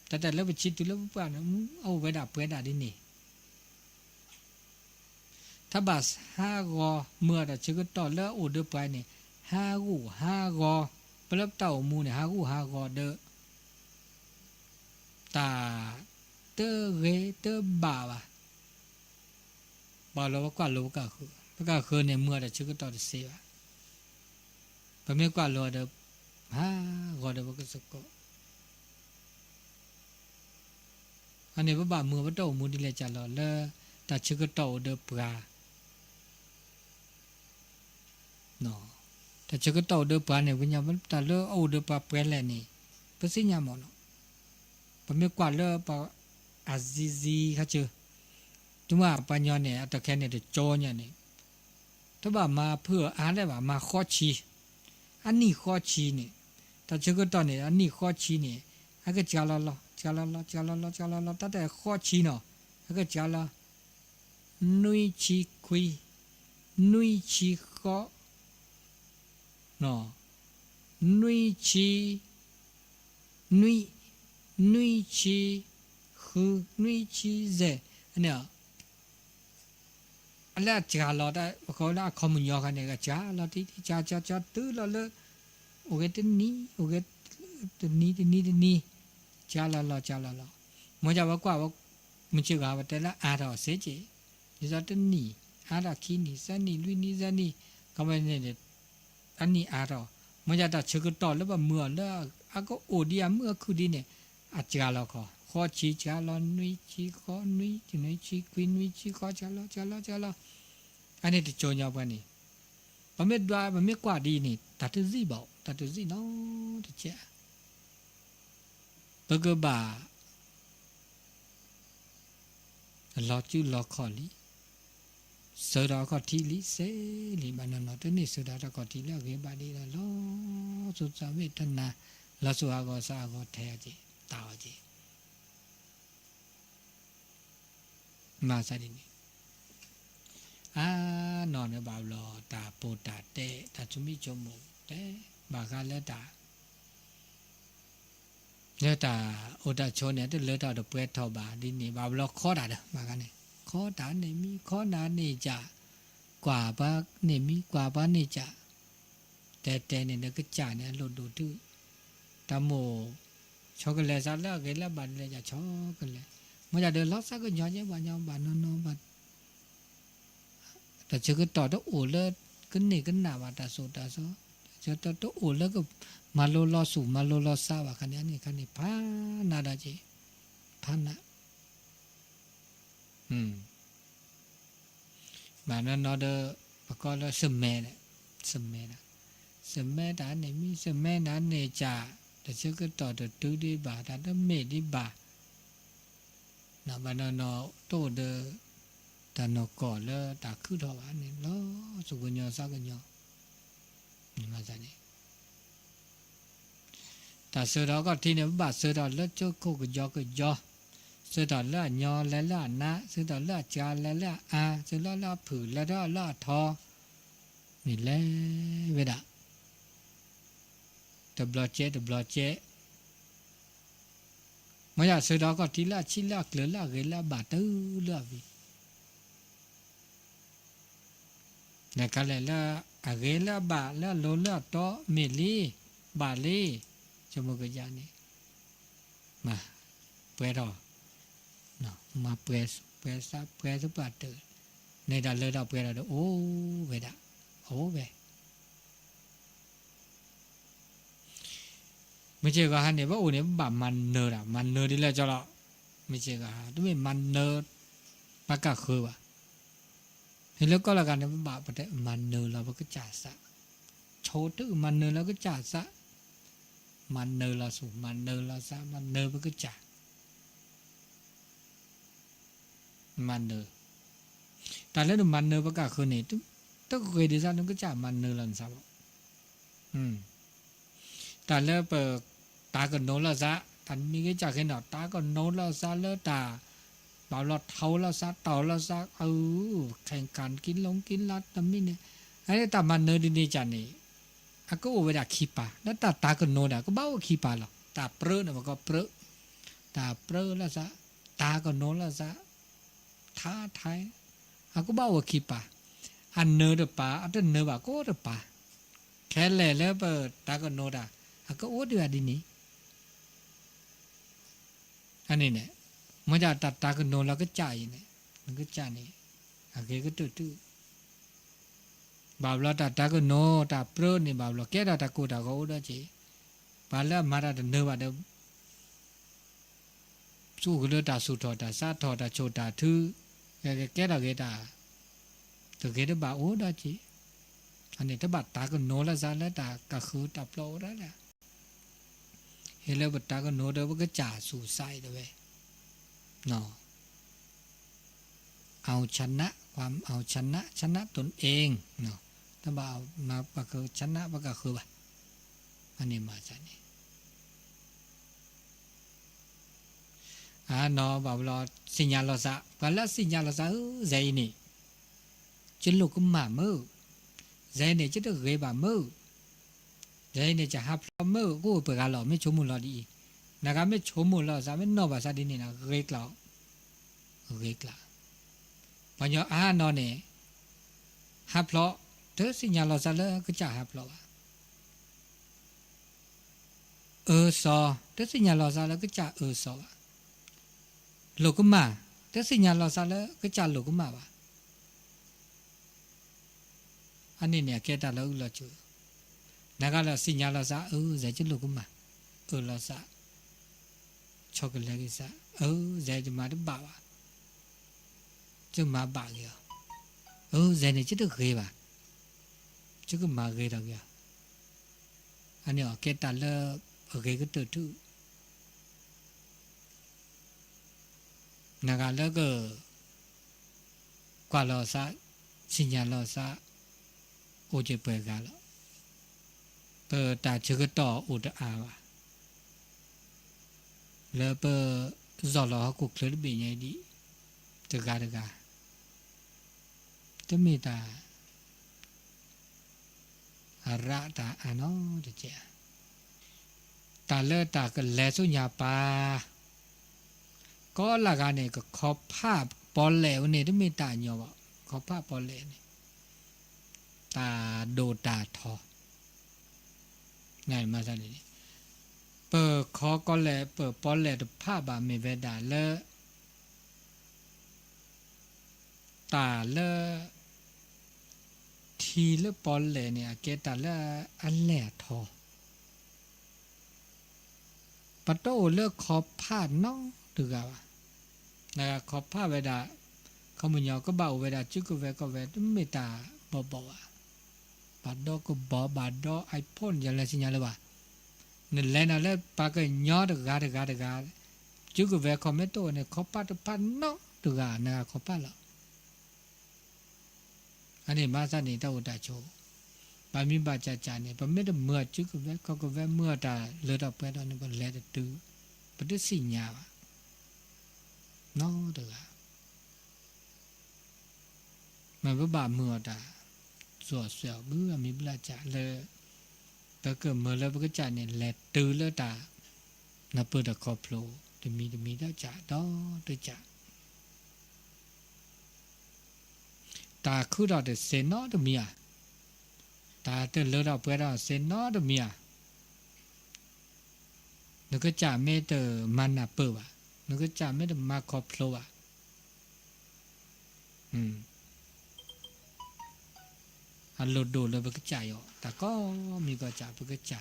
แต่แล้วไปคิดดูแล้วว่าเอาเวลาเปรดาดินี่ ถ้าบาส5กอเมื่อแต่ชื่อก็ต่อแล้วโอเดอไปเนี่ย5กู5กอปลับเต่ามูเนี่ย5กู5กอเดอตาเตเรเตบ่าวะบ่เราก็โลก็คือเนี่ยเมื่อแต่ชื่อก็ต่อเสียปะเมื่อกว่าโลเด5กอเดก็สกอันนี้บ่ามือบ่เต่ามูดิเลจะรอแล้วแต่ชื่อก็ต่อเดปราเนาะแต่ชื่อก็ต่อเดปราเนี่ยวิญญาณมันแต่เลอเอาเดปราเปรแลนี่ปะสิญาหมอเนาะปะเมื่อกว่าเลอปะอาซิซีเขาเจอจุมาปัญญาเนี่ยอัตแค่เนี่ยเดโจเนี่ยนี่ถ้าบ่ามาเพื่ออ่านได้บ่ามาข้อชีอันนี้ข้อชีนี่แต่ชื่อก็ต่อเนี่ยอันนี้ข้อชีนี่อันก็จาละตั้งแต่ข้อชีเนาะอันก็จาละนุยชีคุยนุยชีข้อเนาะนุยชีนุยชีคือนุยชีเจเนี่ยอะไรจาละได้เขาละคำมุญยอกันเนี่ยก็จาละที่จาตื้อละเลยโอเคตัวนี้โอเคตัวนี้จาละมันจะว่ากว่ามันชื่อว่าแต่ละอาราเสียจีนี่จะตัวนี้อาราคีนี่สันนี่ลุยนี่สันนี่ก็ไม่เนี่ยอันนี้อารามันจะตัดชื่อต่อแล้วแบบเมื่อแล้วอาก็โอดียเมื่อคือดีเนี่ยอาจาละข้อชีจาละนุยชีข้อนุยชีควินนุยชีข้อจาละอันนี้ที่โจยาวกันนี่บะเม็ดว่าบะเม็ดกว่าดีนี่ตัดซี่เบาตัดซี่เนาะที่เจ้าเบกบ่าลอจูลอคอลีสระก็ทีลิเซลีบานนอตัวนี้สระก็ทีแล้วเก็บบาดีละลอสุดสเวทนาลอสุอาก็สาก็แท้จีตาวจีมาซะดินี่นอนเนี่ยบ่าวรอตาโปตาเตตาจุมิจมูเตบากาเลตาเลตาโอตาโชเนี่ยเตเลตาดเปทอบาดินี่บ่าวรอขอตาเด้บากาเนี่ยขอตาเนี่ยมีขอนาเนี่ยจะกว่าบาเนี่ยมีกว่าบาเนี่ยจะแต่เนี่ยก็จ่าเนี่ยโลดดูดื้อตาโมช็อกโกแลตซาละเกละบาเลยจะช็อกโกแลตมันจะเดินล็อกซะก็ย้อนบานนบาแต่เชื่อก็ต่อต้องโอเลิศก็นี่ก็หนาว่าตาโซเชื่อต่อต้องโอเลิศก็มาโลลอสูมาโลลอซาว่าคันนี้พานาดาจีพานะมานั่นนอเดอประกอบแล้วสมัยเนี่ยสมัยด่านเนี่ยมีสมัยนั้นเนี่ยจ่าแต่เชื่อก็ต่อตัวตื้อดีบ่าแต่ต้องเมดดีบ่านะบานนอโตเดอตานก่อแล้วตาคือทว่านี่ล้อสุกญญาสักญญานี่มาซะนี่ตาเสือก็ที่เนี่ยบาดเสือแล้วเจ้าโคกยอเสือแล้วญอแล้วนะเสือแล้วจาแล้วอาเสือแล้วผือแล้วทอนี่แหละเวดาตบลอเจมาอยากเสือก็ที่ละชิละเกลือละเกละบาดตื้อละวิเนี่ยก็เลยละอะเกละบาละโลละโตเมลีบาลีจมูกยานี่มาเปรอเนาะมาเปรสปาเตอในดาเลดาเปรอโอ้เวดาโอ้เวไม่ใช่ก็ฮันเนี่ยว่าโอ้เนี่ยบามันเนอร์มันเนอร์ดีแล้วจ้ะละไม่ใช่ก็ต้องเป็นมันเนอร์ปากกาคือว่ะเห็นแล้วก็แล้วกันเนี่ยบาปแต่มันเนอร์เราก็จ่าซะโชตื้อมันเนอร์เราก็จ่าซะมันเนอร์เราสูมันเนอร์เราซะมันเนอร์มันก็จ่ามันเนอร์แต่แล้วมันเนอร์ปากกาคือเนี่ยต้องเคยดีซะนึกก็จ่ามันเนอร์เราซะแต่แล้วเปิดตาก็โน้นแล้วซะท่านมีก็จากเห็นหนอตาก็โน้นแล้วซะแล้วตาเป่าหลอดเท้าแล้วซะต่อแล้วซะแข่งกันกินลัดทำนี่เนี่ยไอ้ตามันเนอดีๆจันนี่ก็โอเวดาขี้ปาแล้วตาก็โน้นก็เบ้าขี้ปาหรอกตาเปรอะนะมันก็เปรอะตาเปรอะแล้วซะตาก็โน้นแล้วซะท้าทาย aku bawa kipa anne de pa ada ne ba ko de pa khele le ba ta ko no da aku o de di ni ani ne mo ja ta ko no la ka cha yin ne ka cha ni age ka tu ba bla ta ko no ta pro ni ba bla ke ta ko da ko da chi ba la ma da ne ba de su ko ta su tho ta sa tho ta cho ta thu ke da ke ta to ke de ba o da chi ani ta ba ta ko no la sa la ta ka khu ta plo da la he le ba ta ko no de ba ka cha su sai de be no เอาชนะความเอาชนะตนเองเนาะถ้าบ่เอามาก็คือชนะมันก็คือว่าอันนี้มาจากนี้เนาะบ่รอสัญญาลอซะบ่ละสัญญาลอซะใจนี่จิลูกก็มามือใจนี่จะได้เกยบ่มือใจนี่จะหับมือกูเปิดกาลอไม่ชมุลอดีนะก็ไม่ชมุลอซะไม่นอบ่ซะดินี่นะเกยกลอเกยกลอปัญญาเนาะเนี่ยฮับเพลาะเธอสิญญาเราซะแล้วก็จะฮับเพลาะซอเธอสิญญาเราซะแล้วก็จะซอโลกุมาเธอสิญญาเราซะแล้วก็จะโลกุมาว่ะอันนี้เนี่ยแกตาเราอุลจูนักละสิญญาเราซะใจจะโลกุมาเราซะช็อกโกแลตซะใจจะมาได้บ่าว就马把个，人家这都可以吧？这个马可以的个，อันนี้แกตัดแล้วแกก็ตื่นทุนักแล้วก็กว่าเราซะสิญญาเราซะโอจะเปิดกันแล้วเปิดตาเชื่อต่ออุดอาวะแล้วเปิดจอเราเขาคุกเลยเป็นยังดีจะการจะการจะมีตาอาระตาอันนั้นจะเจ้าตาเลือตาก็แลสุญญาปาก็ละกันเนี่ยก็ขอบภาพปอลเหลวเนี่ยจะมีตาเนาะขอบภาพปอลเหลวเนี่ยตาโดตาทอไงมาสันนี่เปิดขอก็แลเปิดปอลเหลวภาพบามีเวดาเลตาเลทีเลปอลเลเนี่ยเกตาเลอันแหล่ทอปะโตเลขอบผ้าน้องตึกอ่ะนะขอบผ้าเวดาเขามันยอก็เบาเวดาจุกเวก็เวดไม่ตาบ่อ่ะบาดดอก็บ่บาดดอไอพ่นอย่างไรสิญญาเลยว่านั่นแหละนั่นแหละปากก็ย่อตึกกาจุกเวคอมเมโตเนี่ยขอบผ้าน้องตึกอ่ะนะขอบผ้าละอันนี้มาสันนี่ตาอุตาโชบามีบาจาเนี่ยบาไม่ได้เมื่อจุกเวเขาก็เวเมื่อตาเลือดออกไปตอนนี้ก็แลดตื้อปฏิสิญญาน้องตึกอ่ะมันก็บาเมื่อตาสวดเสียวบื้อมีบลาจ่าเลยแต่เกิดเมื่อแล้วก็จ่าเนี่ยแลดตื้อแล้วตานับเปิดตะคอโผล่จะมีได้จ่าดอตัวจ่าตาคู่เราเด็ดเซนนอตัวเมียตาเตือนเลือดเราเพื่อเราเซนนอตัวเมียนึกก็จ่าไม่เตอมันน่ะเปิดว่ะนึกก็จ่าไม่เตอมาคอโผล่อ่ะอันโลดโดเลยเพื่อจ่าอยู่แต่ก็มีก็จ่าเพื่อจ่า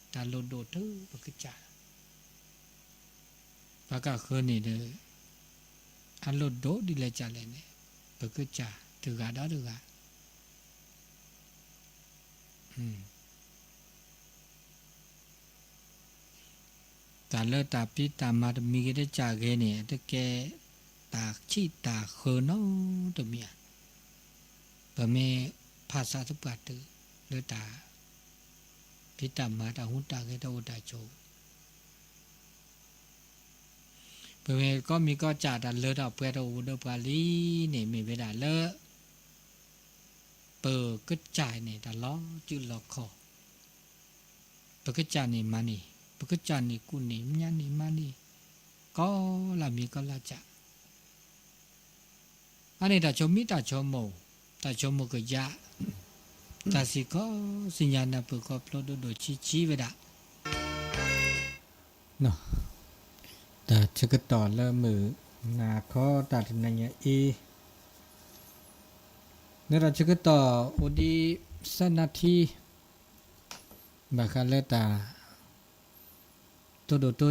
แต่โลดโดทุกเพื่อจ่าปากกาคืนนี่เด้ออันโลดโดดีเลยจ่าเลยเนี่ยเพื่อจ่าถือกาได้ถือกาตาเลิศตาปีตามาตมีก็ได้จ่าเกเนี่ยตะแกตาชีตาเขนเอาตัวเมียแต่เมภาษาทุกปัตตือเลิศตาปีตามาตาหุ่นตาเกตาอุตาโจเพื่อก็มีก็จ่าดันเลิศเอาเพื่อเราอุดปาลีเนี่ยมีเวลาเลิศเปิดก็จ่ายเนี่ยแต่ล้อจืดล้อคอเปิดก็จ่ายเนี่ยมานี่เปิดก็จ่ายเนี่ยกูเนี่ยยันเนี่ยมานี่ก็ละมีก็ละจ่า อันนี้ตาชมมีตาชมโมตาชมโมก็ยะตาสิก็สิญญาณเปิดก็พลดโดชี้ไปดะเนาะแต่จะก็ต่อเริ่มมือนาข้อตัดในเนี่ยเนี่ยเราจะก็ต่ออุดีสนาทีบาคาเลตาตัวโดตัว